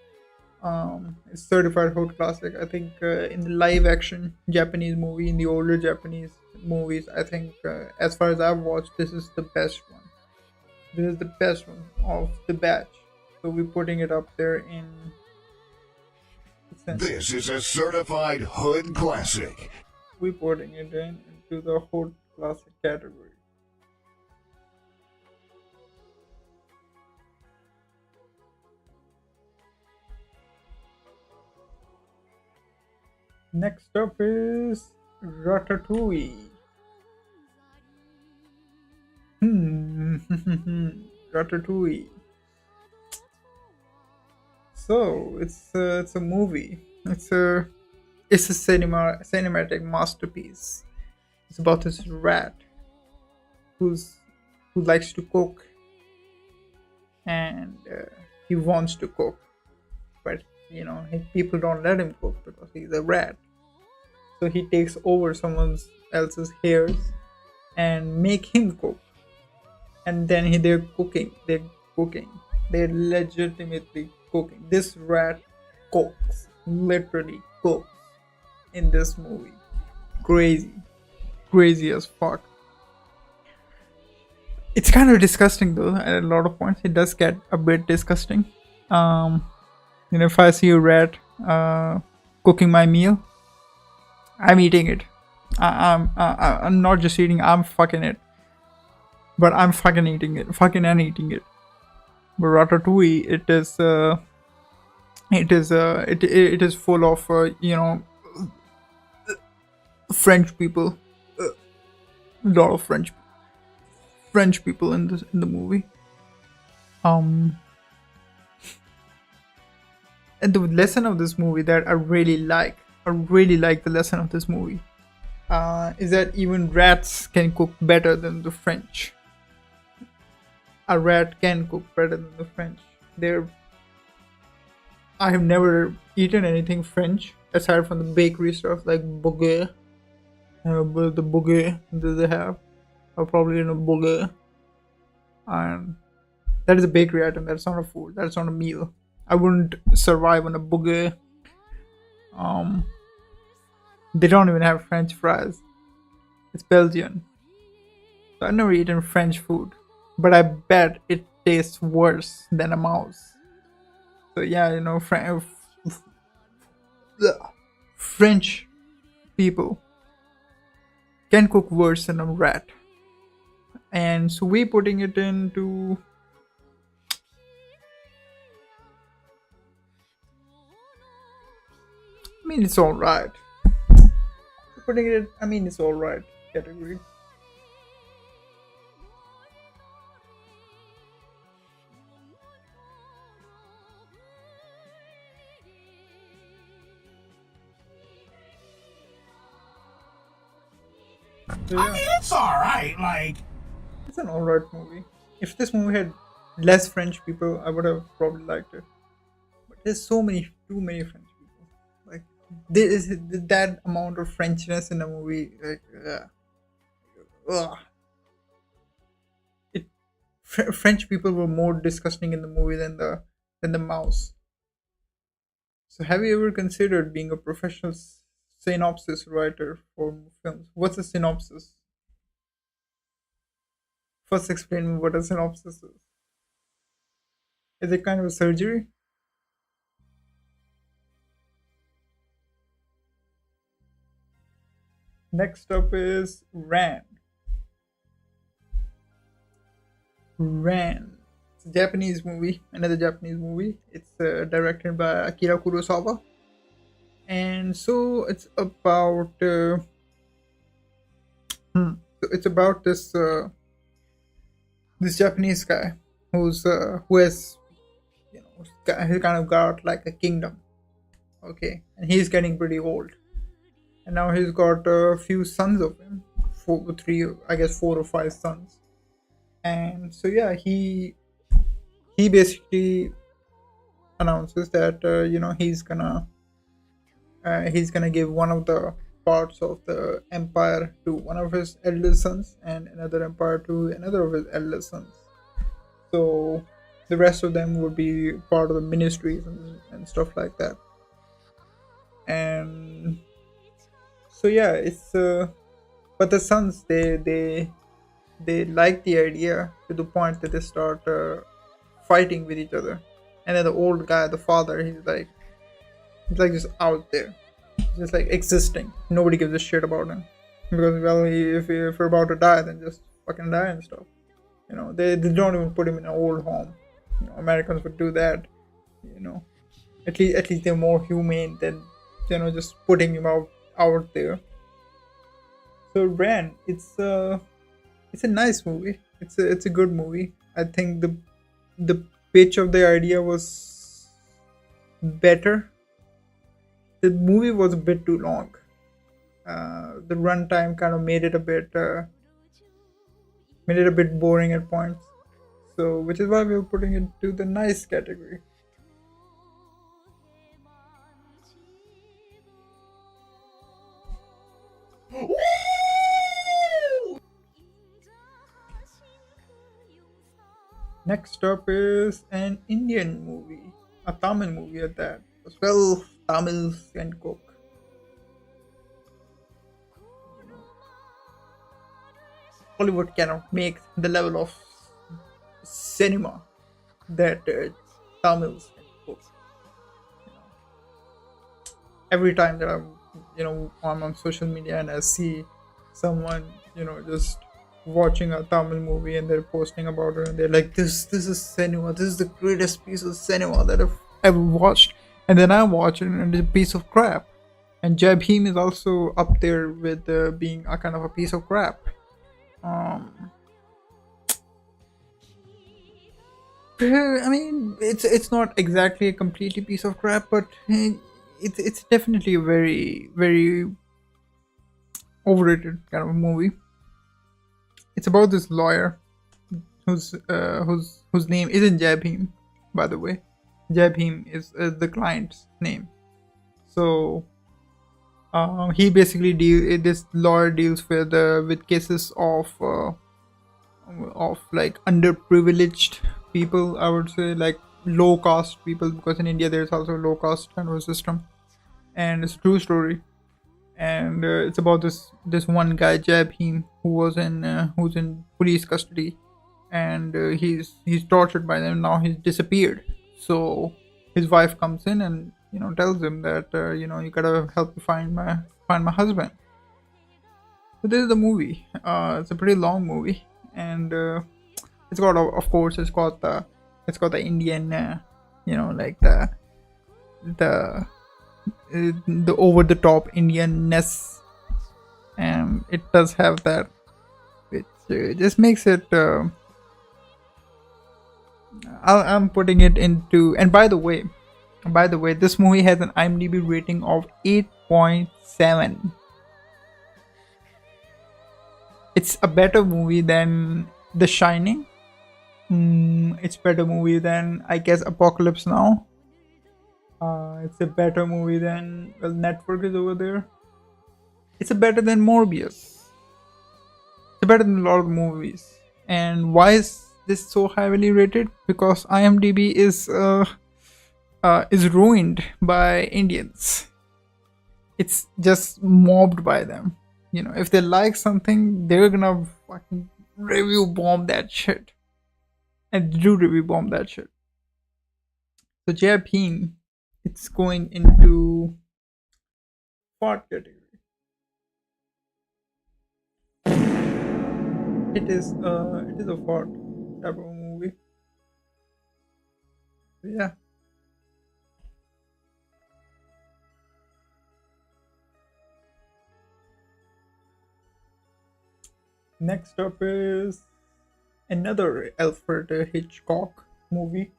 It's certified hot classic. I think in the live action Japanese movie, in the older Japanese movies, I think as far as I've watched, this is the best one. This is the best one of the batch. So we're putting it up there in. This is a certified hood classic. We're putting it into the hot classic category. Next up is Ratatouille. Ratatouille. So it's a movie. It's a cinematic masterpiece. It's about this rat who likes to cook, and he wants to cook, but people don't let him cook because he's a rat. So he takes over someone else's hairs and make him cook, and then they're cooking. They're legitimately cooking. This rat cooks, literally cooks in this movie. Crazy as fuck. It's kind of disgusting though. At a lot of points, it does get a bit disgusting. If I see a rat cooking my meal, I'm eating it. I'm not just eating. I'm fucking it. But I'm fucking eating it. Fucking and eating it. But Ratatouille, it is full of French people. A lot of French people in the movie. And the lesson of this movie that I really like the lesson of this movie, is that even rats can cook better than the French. A rat can cook better than the French. I have never eaten anything French aside from the bakery stuff like bouguer. The bouguer that they have, or probably bouguer, and that is a bakery item. That's not a food. That's not a meal. I wouldn't survive on a bouguer. They don't even have French fries. It's Belgian. So I've never eaten French food, but I bet it tastes worse than a mouse. So yeah, French people can cook worse than a rat. And so we're putting it into it's alright. It's alright category. So, I yeah, mean, it's alright. Like, it's an alright movie. If this movie had less French people, I would have probably liked it. But there's too many French people. Like there is that amount of Frenchness in the movie. Like, ugh. It French people were more disgusting in the movie than the mouse. So, have you ever considered being a professional synopsis writer for films? What's a synopsis? First, explain me what a synopsis is. Is it kind of a surgery? Next up is Ran. Ran. It's a Japanese movie, another Japanese movie. It's directed by Akira Kurosawa. And so it's about it's about this Japanese guy who has he kind of got like a kingdom, okay, and he's getting pretty old, and now he's got a few sons of him, I guess 4 or 5 sons, and so yeah, he basically announces that he's gonna give one of the parts of the empire to one of his eldest sons and another empire to another of his eldest sons. So the rest of them would be part of the ministries and stuff like that. And so yeah, it's but the sons they like the idea to the point that they start fighting with each other. And then the old guy, the father, he's like just out there, just like existing. Nobody gives a shit about him because well, if you're about to die, then just fucking die and stuff. They don't even put him in an old home. Americans would do that. At least they're more humane than just putting him out there. So Ran, it's a nice movie. It's a good movie. I think the pitch of the idea was better. The movie was a bit too long. The runtime kind of made it a bit boring at points. So, which is why we were putting it to the nice category. Next up is an Indian movie, a Tamil movie at that. As well, Tamils can cook. Hollywood cannot make the level of cinema that Tamils can cook. Every time that I'm on social media and I see someone just watching a Tamil movie and they're posting about it and they're like, this is cinema, this is the greatest piece of cinema that I've ever watched, and then I watch it and it's a piece of crap. And Bhim is also up there with being a kind of a piece of crap. I mean, it's not exactly a completely piece of crap, but it's definitely a very very overrated kind of a movie. It's about this lawyer whose name isn't Bhim, by the way. Bhim is the client's name. So he basically this lawyer deals with cases of like underprivileged people, I would say, like low caste people, because in India there's also a low caste kind of a system, and it's a true story. And it's about this one guy Bhim who's in police custody, and he's tortured by them. Now he's disappeared. So his wife comes in and tells him that you gotta help me find my husband. So this is the movie. It's a pretty long movie, and it's got, of course, it's got the Indian like the over the top Indianness, and it does have that, which just makes it I'm putting it into. And by the way, this movie has an IMDb rating of 8.7. It's a better movie than The Shining. It's better movie than, I guess, Apocalypse Now. It's a better movie than, well, Network is over there. It's a better than Morbius. It's better than a lot of movies. And why is this so heavily rated? Because IMDb is ruined by Indians. It's just mobbed by them. You know, if they like something, they're gonna fucking review bomb that shit. And do review bomb that shit. So Bhim, it's going into fart category. It is a fart type of movie. So yeah. Next up is another Alfred Hitchcock movie.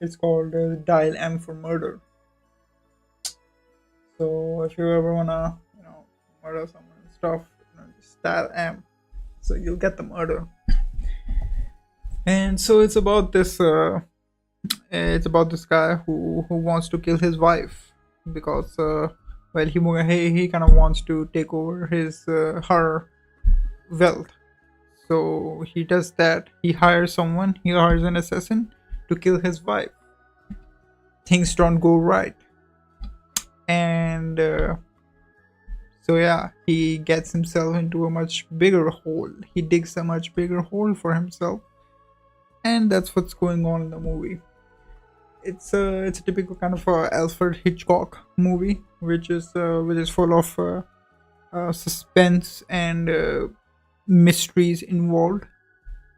It's called Dial M for Murder. So if you ever wanna, murder someone and stuff, just dial M, so you'll get the murder. And so it's about this guy who wants to kill his wife because he kind of wants to take over her wealth. So he does that. He hires an assassin to kill his wife. Things don't go right. And so yeah, he gets himself into a much bigger hole. He digs a much bigger hole for himself. And that's what's going on in the movie. It's a typical kind of Alfred Hitchcock movie, which is full of suspense and mysteries involved,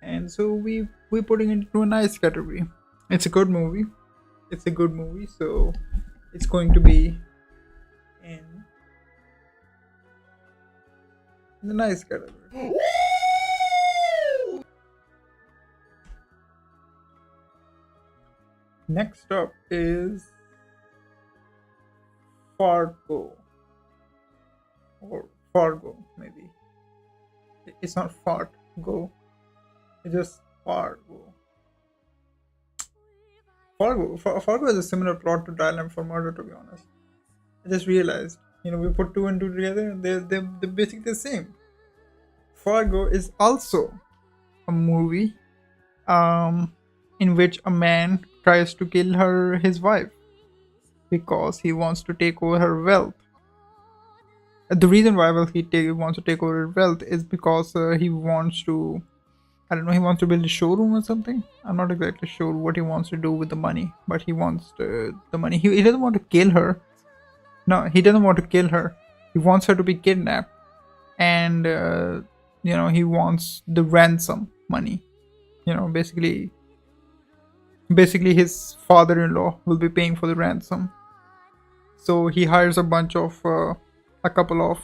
and so we're putting it into a nice category. It's a good movie. So it's going to be in the nice category. Next up is Fargo, or Fargo maybe. It's not fart go. It's just Fargo. Fargo has a similar plot to Dial M for Murder, to be honest. I just realized, we put two and two together, and they're basically the same. Fargo is also a movie, in which a man tries to kill his wife because he wants to take over her wealth. The reason why he wants to take over her wealth is because he wants to, he wants to build a showroom or something. I'm not exactly sure what he wants to do with the money, but he wants the money. He doesn't want to kill her. No, he doesn't want to kill her. He wants her to be kidnapped, and he wants the ransom money. Basically his father-in-law will be paying for the ransom. So he hires a couple of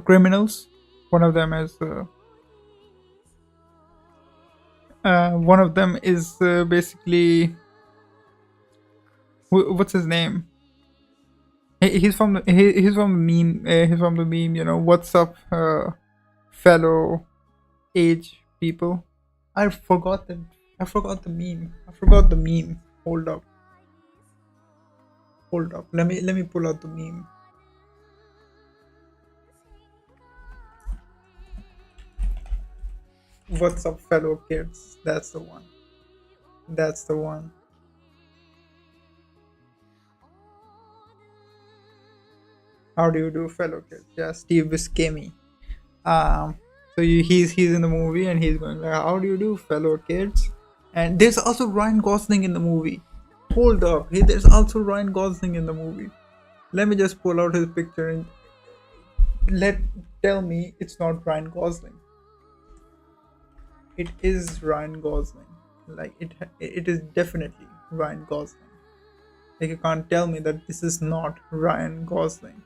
criminals. One of them is basically, what's his name? He's from the meme. What's up, fellow age people? I forgot the meme. Hold up. Let me pull out the meme. What's up, fellow kids? That's the one. How do you do, fellow kids? Yeah, Steve Buscemi. So he's in the movie, and he's going like, "How do you do, fellow kids?" And there's also Ryan Gosling in the movie. Hold up, there's also Ryan Gosling in the movie. Let me just pull out his picture and tell me it's not Ryan Gosling. It is Ryan Gosling. Like it is definitely Ryan Gosling. Like, you can't tell me that this is not Ryan Gosling.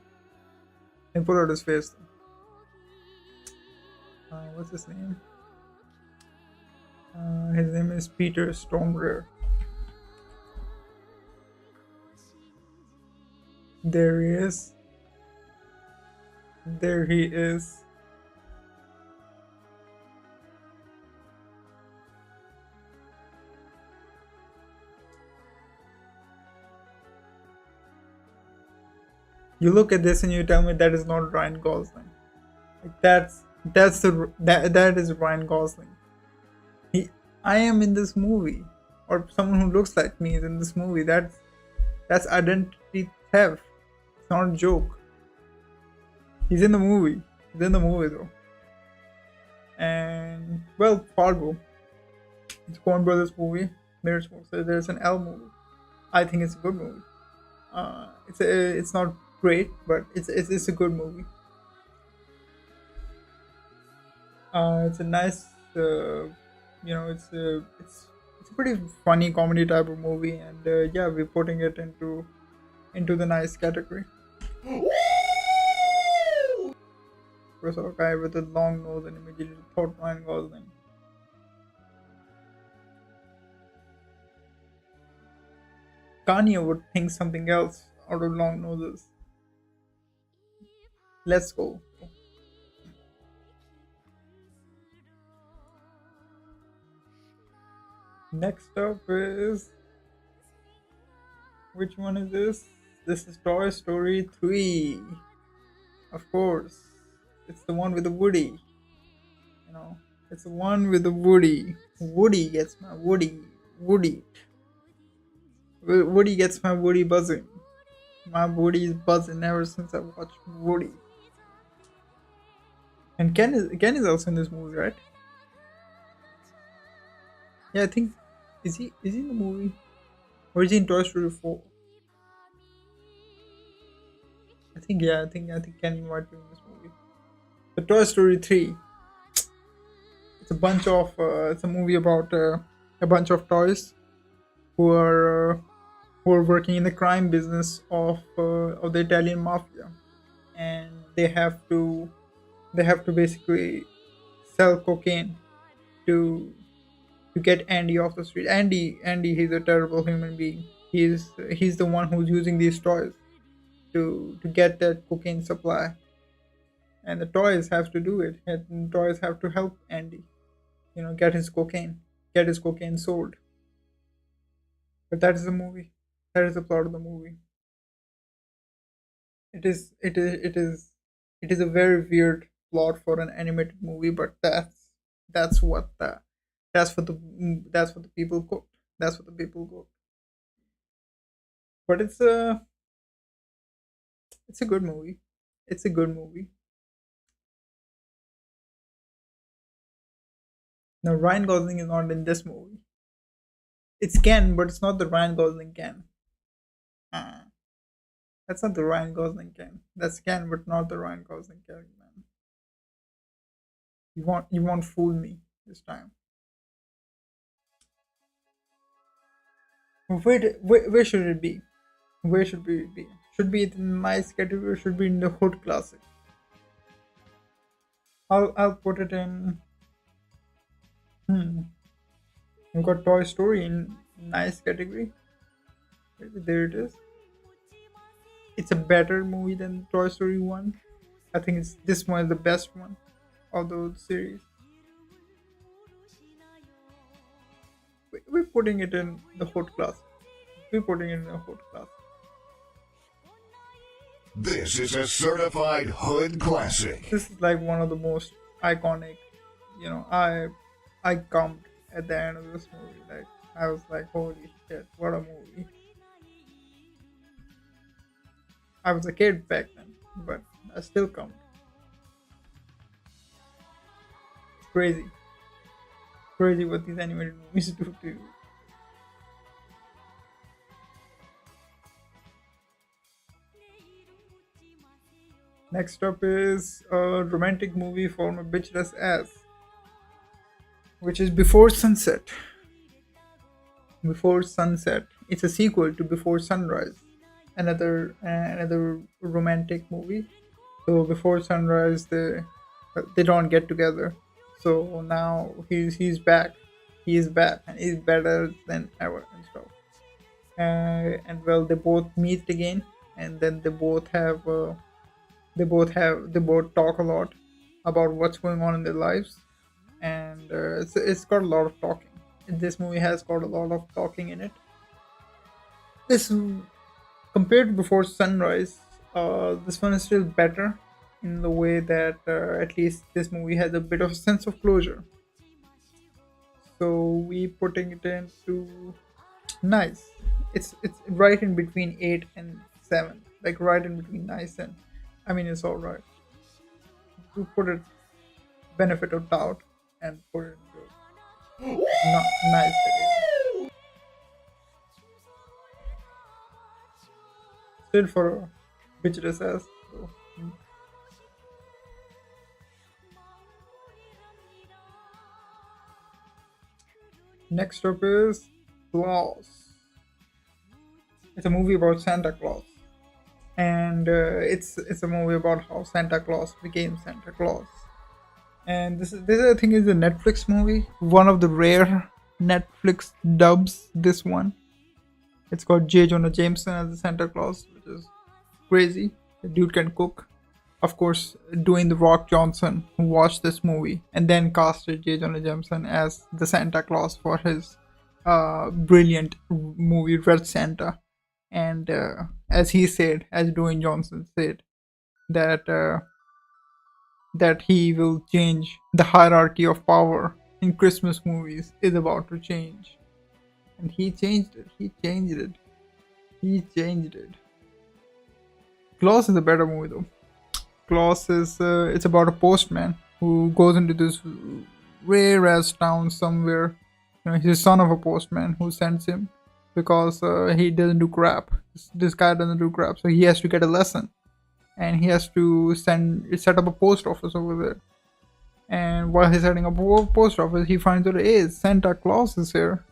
And pull out his face. What's his name? His name is Peter Stormare. There he is. There he is. You look at this and you tell me that is not Ryan Gosling. Like that is Ryan Gosling. He, I am in this movie, or someone who looks like me is in this movie. That's identity theft. It's not a joke. He's in the movie. He's in the movie though. And well, Fargo. It's Coen Brothers movie. There's an L movie. I think it's a good movie. It's not great, but it's a good movie. It's a nice, it's a pretty funny comedy type of movie, and yeah, we're putting it into the nice category. We saw a guy with a long nose and immediately thought Ryan Gosling. Kanye would think something else out of long noses. Let's go. Next up is, which one is this? This is Toy Story 3. Of course. It's the one with the Woody. You know, it's the one with the Woody. Woody gets my Woody. Woody gets my Woody buzzing. My Woody is buzzing ever since I watched Woody. And Ken is also in this movie, right? Yeah, I think is he in the movie? Or is he in Toy Story 4? I think Ken might be in this movie. The Toy Story 3. It's a movie about a bunch of toys who are working in the crime business of the Italian mafia, and they have to basically sell cocaine to get Andy off the street. Andy, he's a terrible human being. He's the one who's using these toys to get that cocaine supply, and the toys have to do it. And the toys have to help Andy, get his cocaine sold. But that is the movie. That is the plot of the movie. It is a very weird plot for an animated movie, but that's what the people quote. That's what the people quote. But it's a good movie. It's a good movie. Now Ryan Gosling is not in this movie. It's Ken, but it's not the Ryan Gosling Ken. That's not the Ryan Gosling Ken. That's Ken, but not the Ryan Gosling Ken, man. You won't fool me this time. Where should it be? Where should it be? Should be in my category or should be in the hood classic? I'll put it in. You got Toy Story in nice category. There it is. It's a better movie than Toy Story 1. I think this one is the best one of the series. We're putting it in the hood class. We're putting it in the hood class. This is a certified hood classic. This is like one of the most iconic. I cummed at the end of this movie. Like I was like, holy shit, what a movie. I was a kid back then, but I still cummed. It's crazy. Crazy what these animated movies do to you. Next up is a romantic movie for my bitchless ass, which is Before Sunset. Before Sunset. It's a sequel to Before Sunrise, another romantic movie. So Before Sunrise, they don't get together. So now he's back. He's back and he's better than ever and stuff. And well, they both meet again, and then they both have They both talk a lot about what's going on in their lives, and it's got a lot of talking. This movie has got a lot of talking in it. This compared to Before Sunrise, this one is still better in the way that at least this movie has a bit of a sense of closure. So we putting it into nice. It's right in between 8 and 7, like right in between nice and, I mean, it's all right. To put it benefit of doubt and put it into not nice category. Still for a bitchless ass. So, next up is Klaus. It's a movie about Santa Claus, and it's a movie about how Santa Claus became Santa Claus. And this I think is a Netflix movie, one of the rare Netflix dubs. This one, it's got J. Jonah Jameson as the Santa Claus, which is crazy. The dude can cook. Of course, Dwayne the Rock Johnson, who watched this movie and then casted J. Jonah Jameson as the Santa Claus for his brilliant movie Red Santa. And as he said, as Dwayne Johnson said, that that he will change the hierarchy of power in Christmas movies is about to change, and he changed it. He changed it. He changed it. Klaus is a better movie though. Klaus is it's about a postman who goes into this rare ass town somewhere. You know, he's the son of a postman who sends him because he doesn't do crap. This guy doesn't do crap, so he has to get a lesson, and he has to set up a post office over there. And while he's setting up a post office, he finds out, hey, Santa Claus is here.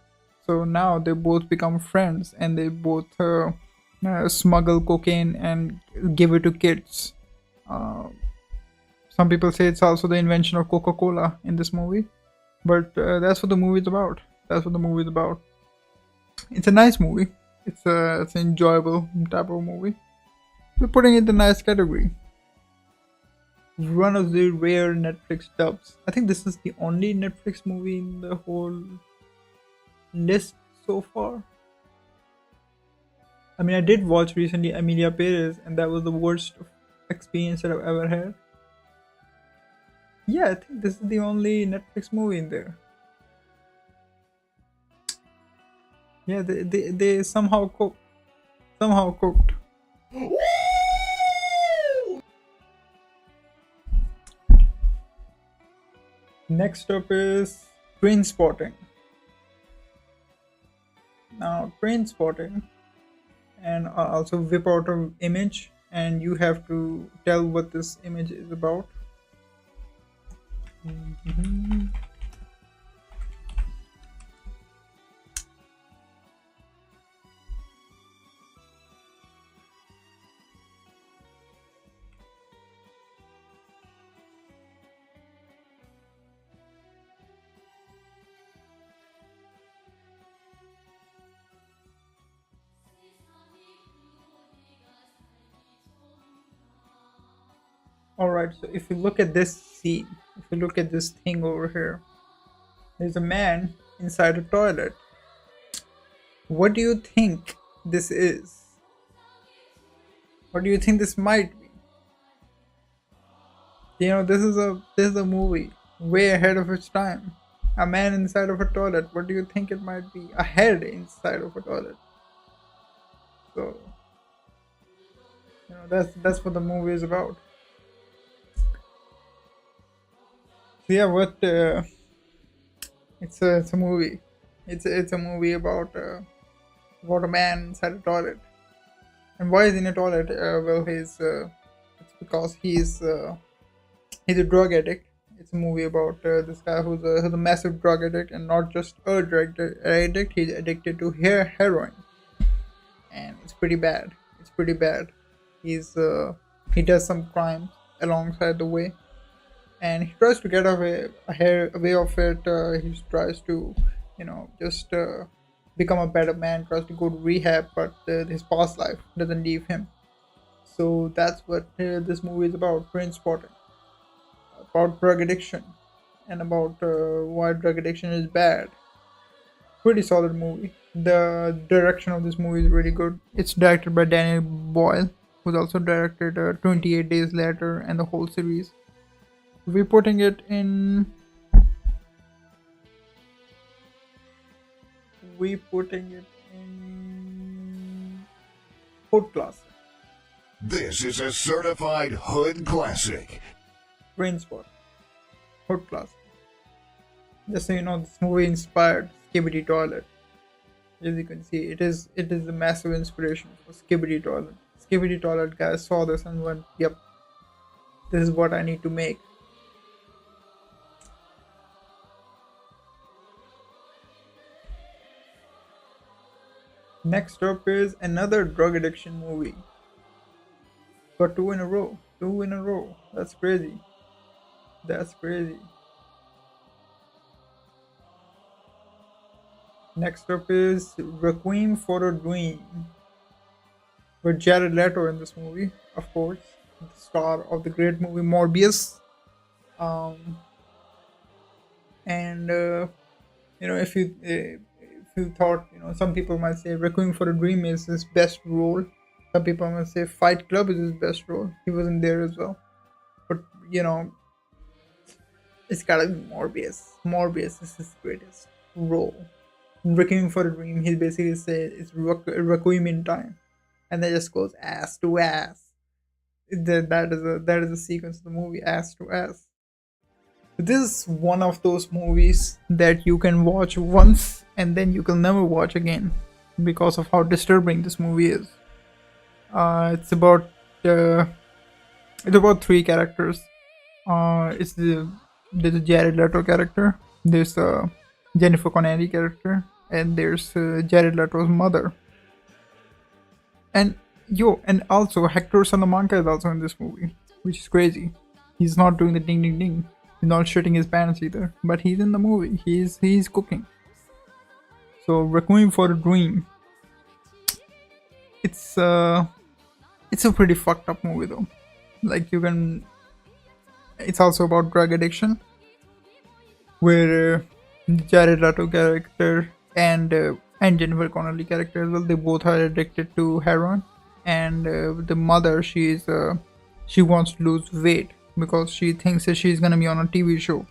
So now they both become friends, and they both smuggle cocaine and give it to kids. Some people say it's also the invention of Coca-Cola in this movie, but that's what the movie is about. That's what the movie is about. It's a nice movie. It's an enjoyable type of movie. We're putting it in the nice category. One of the rare Netflix dubs. I think this is the only Netflix movie in the whole list so far. I mean, I did watch recently Emilia Perez, and that was the worst experience that I've ever had. Yeah, I think this is the only Netflix movie in there. Yeah, they somehow cooked. Somehow cooked. Next up is Trainspotting. Now, Trainspotting, and I'll also whip out an image, and you have to tell what this image is about. Alright, so if you look at this scene, if you look at this thing over here, there's a man inside a toilet. What do you think this is? What do you think this might be? You know, this is a movie way ahead of its time. A man inside of a toilet. What do you think it might be? A head inside of a toilet. So, you know, that's what the movie is about. So yeah, what it's a movie. It's a movie about a man inside a toilet. And why is he in a toilet? Well, it's because he's a drug addict. It's a movie about this guy who's a massive drug addict, and not just a drug addict. He's addicted to heroin, and it's pretty bad. It's pretty bad. He does some crimes alongside the way, and he tries to get away of it. He tries to, just become a better man. Tries to go to rehab, but his past life doesn't leave him. So that's what this movie is about: Trainspotting, about drug addiction, and about why drug addiction is bad. Pretty solid movie. The direction of this movie is really good. It's directed by Daniel Boyle, who's also directed 28 Days Later and the whole series. We're putting it in. We're putting it in hood class. This is a certified hood classic. Trainspot, hood class. Just so you know, this movie inspired Skibidi Toilet. As you can see, it is a massive inspiration for Skibidi Toilet. Skibidi Toilet guys saw this and went, "Yep, this is what I need to make." Next up is another drug addiction movie. Got two in a row. Two in a row. That's crazy. That's crazy. Next up is Requiem for a Dream. With Jared Leto in this movie, of course, the star of the great movie Morbius. And if you thought, some people might say Requiem for a Dream is his best role. Some people might say Fight Club is his best role. He wasn't there as well, but it's gotta be Morbius. Morbius is his greatest role. Requiem for a Dream, he basically says it's Requiem in time, and then just goes ass to ass. That is a sequence of the movie, ass to ass. This is one of those movies that you can watch once and then you can never watch again because of how disturbing this movie is. It's about three characters. There's a Jared Leto character, there's a Jennifer Connelly character, and there's Jared Leto's mother. And also Hector Salamanca is also in this movie, which is crazy. He's not doing the ding ding ding. He's not shitting his pants either, but he's in the movie. He's cooking. So Requiem for a Dream. It's a pretty fucked up movie though. It's also about drug addiction, where Jared Leto character and Jennifer Connelly character as well, they both are addicted to heroin, and the mother, she wants to lose weight because she thinks that she's gonna be on a TV show,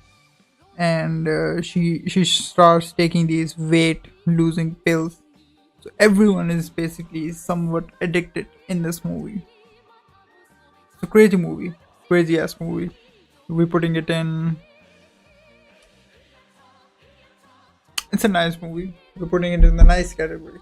and she starts taking these weight losing pills. So everyone is basically somewhat addicted in this movie. It's a crazy movie, crazy ass movie. We're putting it in. It's a nice movie. We're putting it in the nice category.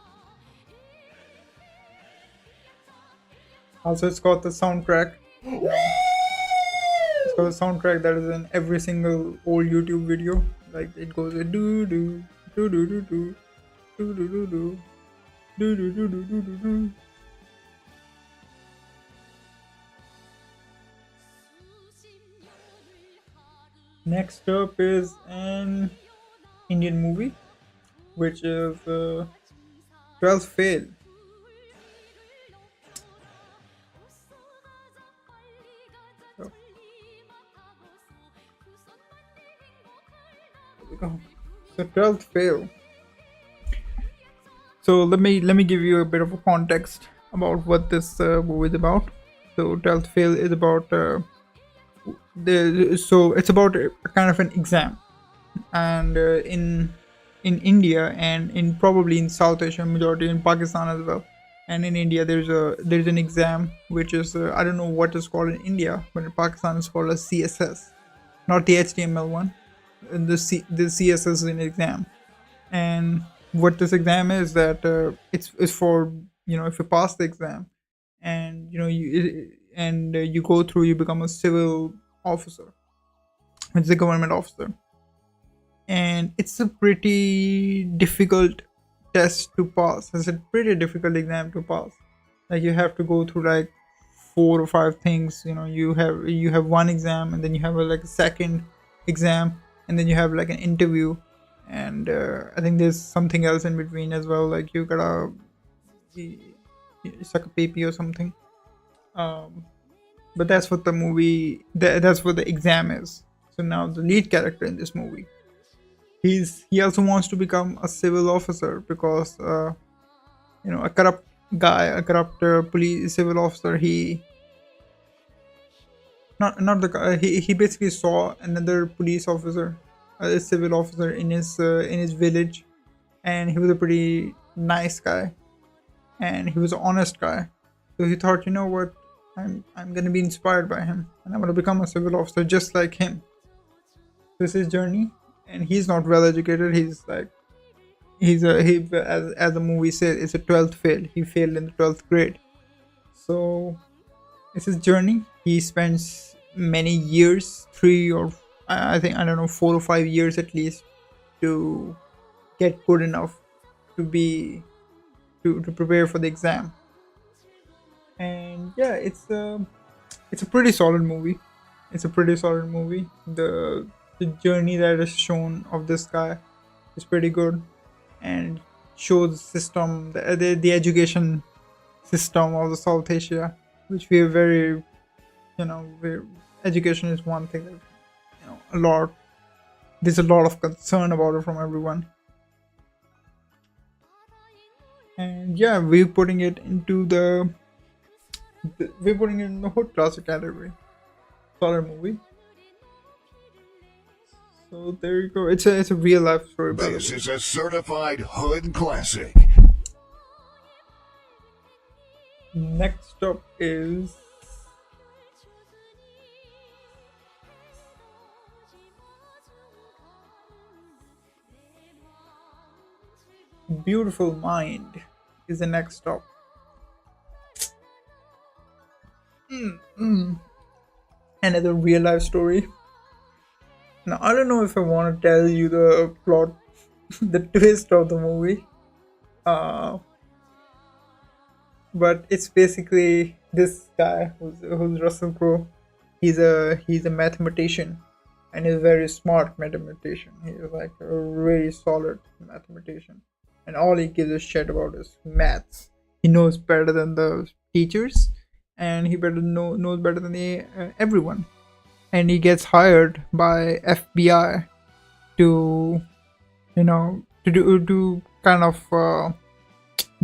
Also, it's got the soundtrack. It's got a soundtrack that is in every single old YouTube video. Like it goes do do do do do do do do do do do do do do do do do. Next up is an Indian movie, which is 12th Fail. So 12th Fail. So let me give you a bit of a context about what this movie is about. So 12th Fail is about it's about a kind of an exam, and in India and in probably in South Asia, majority in Pakistan as well, and in India there's an exam which is I don't know what is called in India, but in Pakistan it's called a CSS, not the HTML one. The CSS is an exam, and what this exam is that it's for if you pass the exam, and you go through, you become a civil officer. It's a government officer, and it's a pretty difficult test to pass. It's a pretty difficult exam to pass. Like you have to go through like 4 or 5 things. You have one exam, and then you have a second exam, and then you have like an interview, and I think there's something else in between as well. Like you gotta suck a PP or something. Um, but that's what the movie. That's what the exam is. So now the lead character in this movie, he also wants to become a civil officer because a corrupt guy, a corrupt police civil officer. He not the guy. He basically saw another police officer, a civil officer in his village, and he was a pretty nice guy, and he was an honest guy. So he thought, you know what, I'm gonna be inspired by him, and I'm gonna become a civil officer just like him. This is his journey, and he's not well educated. He's like he as the movie says, it's a 12th fail. He failed in the 12th grade. So it's his journey. He spends many years, three or I think, I don't know, 4 or 5 years at least, to get good enough to be to prepare for the exam. And yeah, it's a pretty solid movie. It's a pretty solid movie. The journey that is shown of this guy is pretty good, and shows the system, the education system of the South Asia, which we are very, education is one thing that, there's a lot of concern about it from everyone. And yeah, we're putting it in the hood classic category. Solid movie. So there you go. It's a real life story. By the This way. is a certified hood classic. Next up is Beautiful Mind is the next stop. Another real life story. Now I don't know if I want to tell you the plot, the twist of the movie. Uh, but it's basically this guy who's Russell Crowe. He's a mathematician, and he's a very smart mathematician. He's like a really solid mathematician, and all he gives a shit about is maths. He knows better than the teachers, and he knows better than everyone. And he gets hired by FBI to to kind of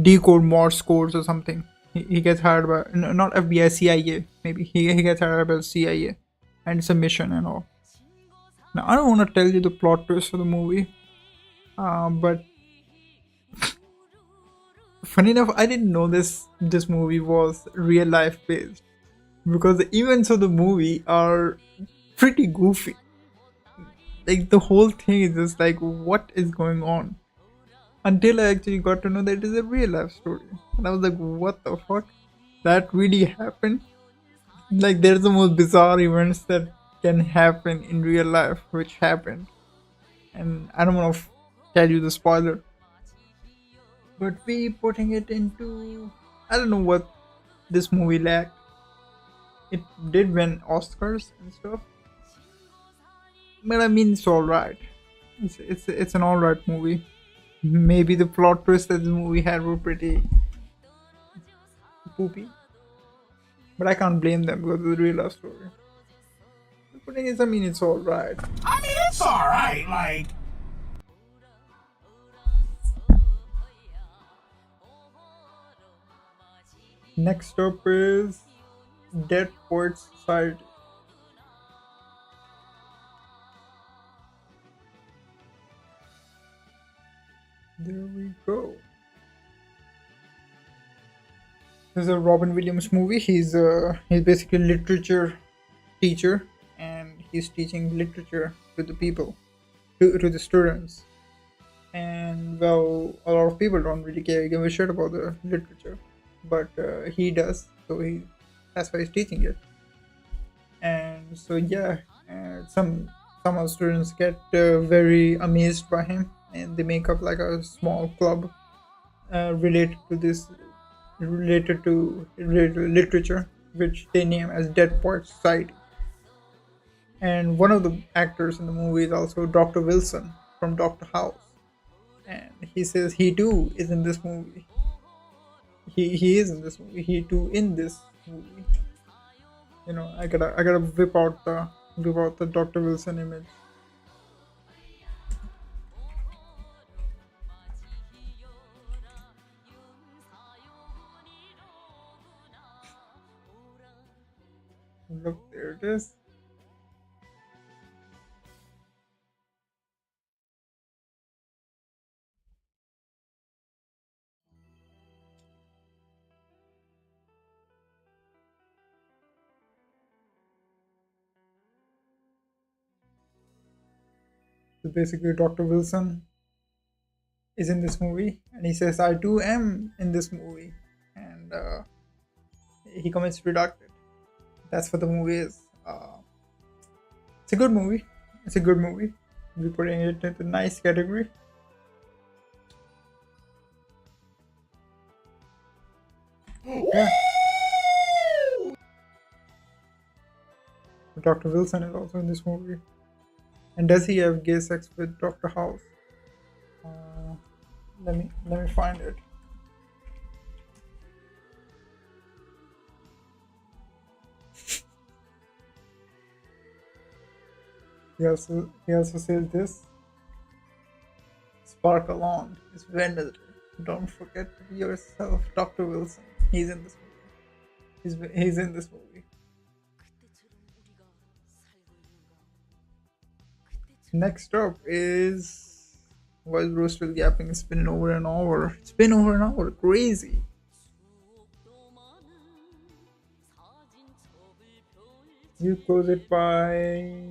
decode Morse codes or something. He gets hired by not FBI, CIA. Maybe he gets hired by CIA, and it's a mission and all. Now I don't want to tell you the plot twist of the movie, but funny enough, I didn't know this movie was real life based, because the events of the movie are pretty goofy. Like the whole thing is just like, what is going on? Until I actually got to know that it is a real life story, and I was like, what the fuck? That really happened? Like there's the most bizarre events that can happen in real life which happened, and I don't want to tell you the spoiler. But we putting it into, I don't know what this movie lacked. It did win Oscars and stuff, but I mean, it's all right. It's an all right movie. Maybe the plot twists that the movie had were pretty poopy, but I can't blame them because it's a real life story. The thing is, I mean, it's all right. I mean, it's alright, like. Next up is Dead Poets Society. There we go. This is a Robin Williams movie. He's basically a literature teacher, and he's teaching literature to the people, to the students. And well, a lot of people don't really give a shit about the literature, but he does. So that's why he's teaching it. And so yeah, some of the students get very amazed by him, and they make up like a small club related to literature, which they name as Dead Poets Society. And one of the actors in the movie is also Dr. Wilson from Doctor House, and he says he too is in this movie. He is in this movie. He too in this movie. You know, I gotta whip out the Dr. Wilson image. Look, there it is. So basically, Dr. Wilson is in this movie, and he says, "I too am in this movie," and he commits redacted. That's what the movie is. It's a good movie. It's a good movie. We're putting it in the nice category. Yeah. Dr. Wilson is also in this movie. And does he have gay sex with Dr. House? Let me find it. He also says this. Sparkle on. It's Wednesday. Don't forget to be yourself, Dr. Wilson. He's in this movie. He's in this movie. Next up is, why is Bro still yapping? It's been over an hour. It's been over an hour. Crazy. You close it by.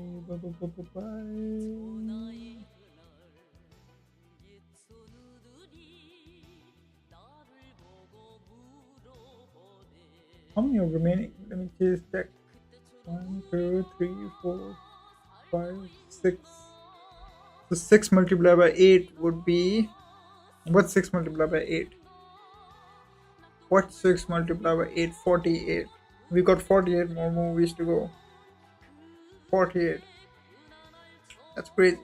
How many are remaining? Let me just check. 1, 2, 3, 4, 5, 6. So 6 multiplied by 8 would be. What's 6 multiplied by 8? What's 6 multiplied by 8? 48. We got 48 more movies to go. 48. That's crazy.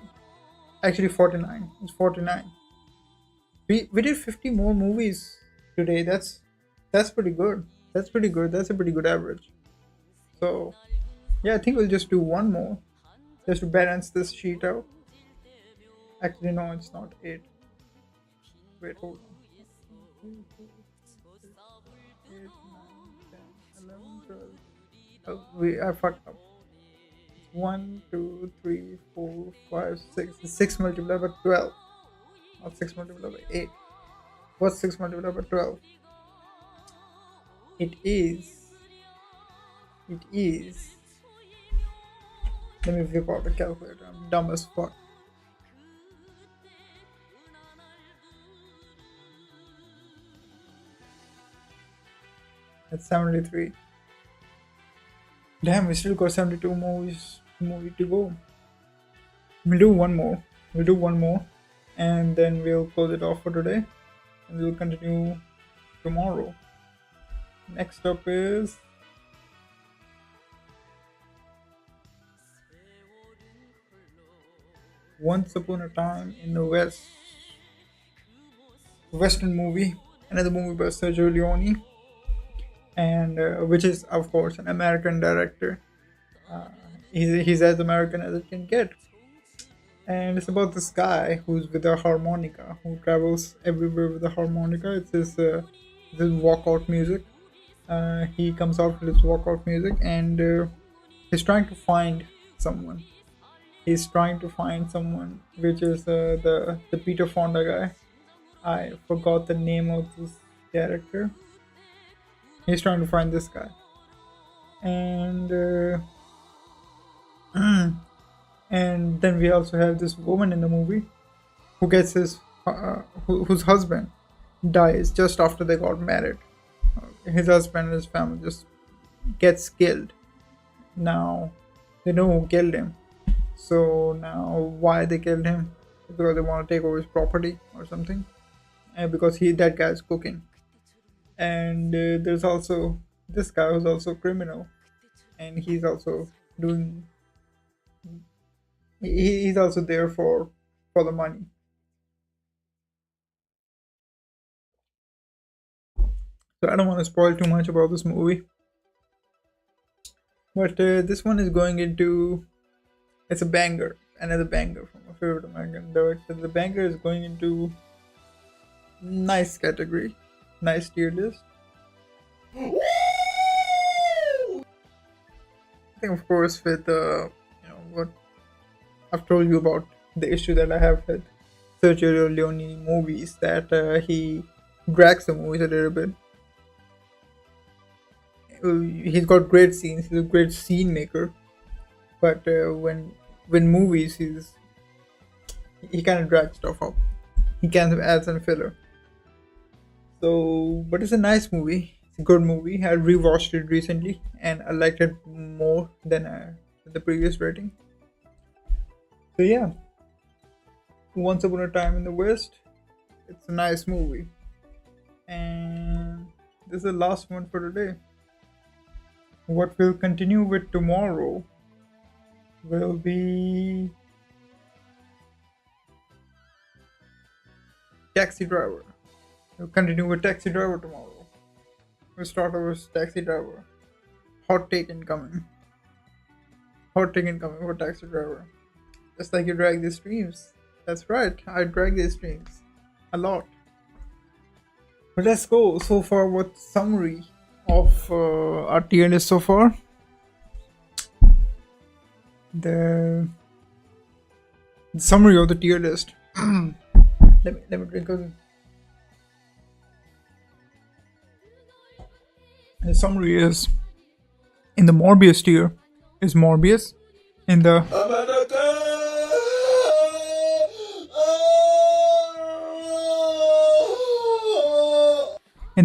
Actually, 49. It's 49. We did 50 more movies today. That's pretty good. That's pretty good. That's a pretty good average. So yeah, I think we'll just do one more just to balance this sheet out. Actually, no, it's not 8. Wait, hold on. 8, 9, 10, 11, 12. Oh, I fucked up. 1, 2, 3, 4, 5, 6. 6 multiplied by 12. Not 6 multiplied by 8. What's 6 multiplied by 12? It is. Let me whip out the calculator. I'm dumb as fuck. It's 73. Damn, we still got 72 movie to go. We'll do one more. And then we'll close it off for today. And we'll continue tomorrow. Next up is Once Upon a Time in the West. Western movie. Another movie by Sergio Leone. And which is, of course, an American director. He's as American as it can get. And it's about this guy who's with a harmonica, who travels everywhere with a harmonica. It's this walkout music. He comes out with his walkout music, and he's trying to find someone. Which is the Peter Fonda guy. I forgot the name of this character. He's trying to find this guy, and and then we also have this woman in the movie who gets whose husband dies just after they got married. His husband and his family just gets killed. Now they know who killed him. So now why they killed him? Because they want to take over his property or something, and because that guy's cooking. And there's also this guy who's also a criminal, and he's also doing. He's also there for the money. So I don't want to spoil too much about this movie. But this one is going into, it's a banger, another banger from my favorite American director. The banger is going into nice category, nice tier list. I think, of course, with what I've told you about the issue that I have with Sergio Leone movies, that he drags the movies a little bit. He's got great scenes. He's a great scene maker, but when movies, he kind of drags stuff up. He kind of adds some filler. So, but it's a nice movie. It's a good movie. I rewatched it recently, and I liked it more than the previous rating. So yeah, Once Upon a Time in the West. It's a nice movie, and this is the last one for today. What we'll continue with tomorrow will be Taxi Driver. We'll continue with Taxi Driver tomorrow. We'll start with Taxi Driver. Hot take incoming. Hot take incoming for Taxi Driver. Just like you drag these streams. That's right, I drag these streams a lot. But let's go. So far, what summary of our tier list so far? The summary of the tier list. let me drink a. The summary is, in the Morbius tier is Morbius. In the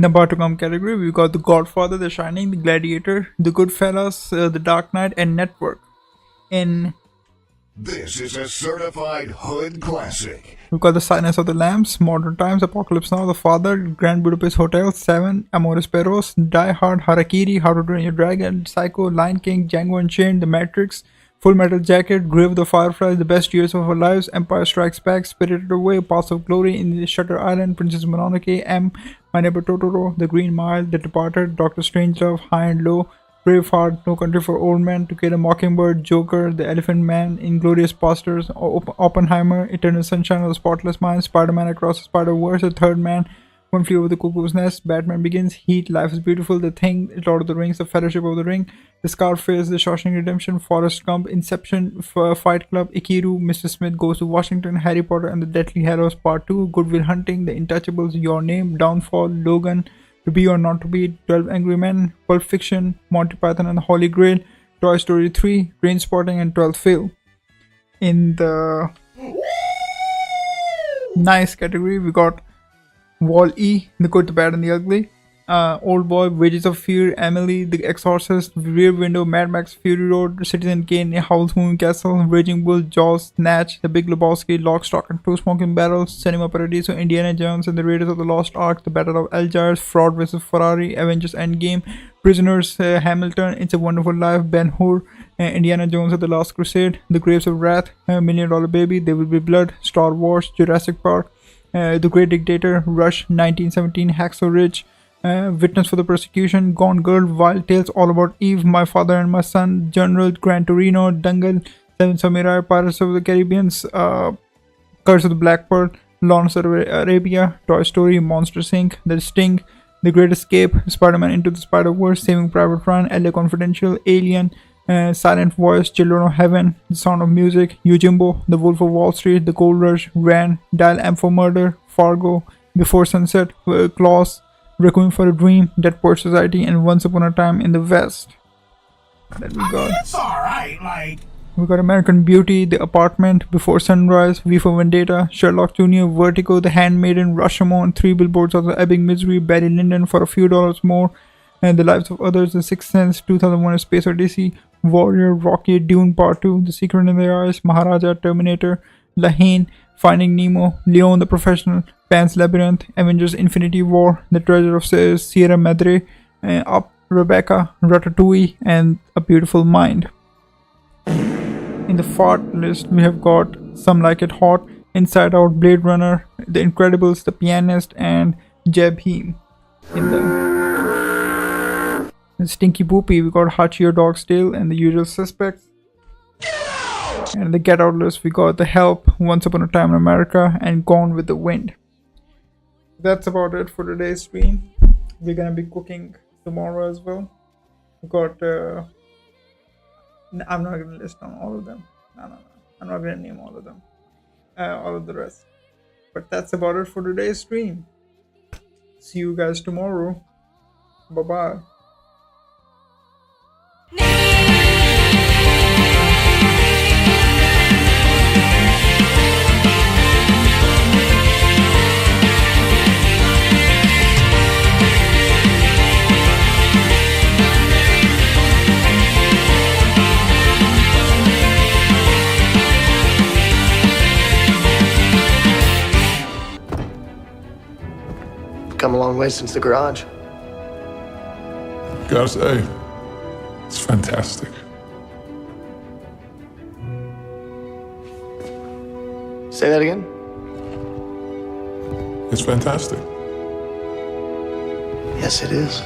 about to come category, we've got The Godfather, The Shining, The Gladiator, The Goodfellas, The Dark Knight, and Network. In This is a certified hood classic. we've got The Silence of the Lambs, Modern Times, Apocalypse Now, The Father, Grand Budapest Hotel, Seven, Amores Perros, Die Hard, Harakiri, How to Train Your Dragon, Psycho, Lion King, Django Unchained, The Matrix, Full Metal Jacket, Grave of the Fireflies, The Best Years of Our Lives, Empire Strikes Back, Spirited Away, Paths of Glory, In the Shutter Island, Princess Mononoke, M, My Neighbor Totoro, The Green Mile, The Departed, Doctor Strangelove, High and Low, Braveheart, No Country for Old Men, To Kill a Mockingbird, Joker, The Elephant Man, Inglourious Basterds, Oppenheimer, Eternal Sunshine of the Spotless Mind, Spider-Man Across the Spider-Verse, The Third Man, One Flew Over the Cuckoo's Nest, Batman Begins, Heat, Life is Beautiful, The Thing, Lord of the Rings, The Fellowship of the Ring, The Scarface, The Shawshank Redemption, Forrest Gump, Inception, Fight Club, Ikiru, Mr. Smith Goes to Washington, Harry Potter and the Deathly Hallows Part 2, Good Will Hunting, The Intouchables, Your Name, Downfall, Logan, To Be or Not to Be, 12 Angry Men, Pulp Fiction, Monty Python and the Holy Grail, Toy Story 3, Trainspotting, and 12th Fail. In the nice category, we got Wall-E, The Good, the Bad, and the Ugly, Old Boy, Wages of Fear, Emily, The Exorcist, Rear Window, Mad Max, Fury Road, Citizen Kane, Howl's Moving Castle, Raging Bull, Jaws, Snatch, The Big Lebowski, Lock, Stock, and Two Smoking Barrels, Cinema Paradiso, Indiana Jones and the Raiders of the Lost Ark, The Battle of Algiers, Fraud vs. Ferrari, Avengers Endgame, Prisoners, Hamilton, It's a Wonderful Life, Ben-Hur, Indiana Jones and the Last Crusade, The Grapes of Wrath, $1 Million Baby, There Will Be Blood, Star Wars, Jurassic Park, The Great Dictator, Rush, 1917, Hacksaw Ridge, Witness for the Prosecution, Gone Girl, Wild Tales, All About Eve, My Father and My Son, General, Gran Torino, Dangal, Seven Samurai, Pirates of the Caribbean, Curse of the Black Pearl, Lawrence of Arabia, Toy Story, Monsters Inc., The Sting, The Great Escape, Spider-Man Into the Spider-Verse, Saving Private Ryan, LA Confidential, Alien, Silent Voice, Children of Heaven, The Sound of Music, Yojimbo, The Wolf of Wall Street, The Gold Rush, Ran, Dial M for Murder, Fargo, Before Sunset, Klaus, Requiem for a Dream, Dead Poets Society, and Once Upon a Time in the West. Then we got It's alright, like. we got American Beauty, The Apartment, Before Sunrise, V for Vendetta, Sherlock Jr., Vertigo, The Handmaiden, Rashomon, Three Billboards of the Ebbing, Missouri, Barry Lyndon, For a Few Dollars More, and The Lives of Others, The Sixth Sense, 2001: A Space Odyssey, Warrior, Rocky, Dune Part 2, The Secret in Their Eyes, Maharaja, Terminator, Lahane, Finding Nemo, Leon the Professional, Pan's Labyrinth, Avengers Infinity War, The Treasure of Sierra Madre, Up, Rebecca, Ratatouille, and A Beautiful Mind. In the fart list, we have got Some Like It Hot, Inside Out, Blade Runner, The Incredibles, The Pianist, and Bhim. In Stinky Poopy, we got Hachio Dog's Tale and The Usual Suspects. And in the Get Out list, we got The Help, Once Upon a Time in America, and Gone with the Wind. That's about it for today's stream. We're gonna be cooking tomorrow as well. We got. I'm not gonna list down all of them. No. I'm not gonna name all of them. All of the rest. But that's about it for today's stream. See you guys tomorrow. Bye bye. Come a long way since the garage. Gotta say, it's fantastic. Say that again? It's fantastic. Yes, it is.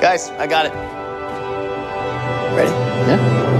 Guys, I got it. Ready? Yeah.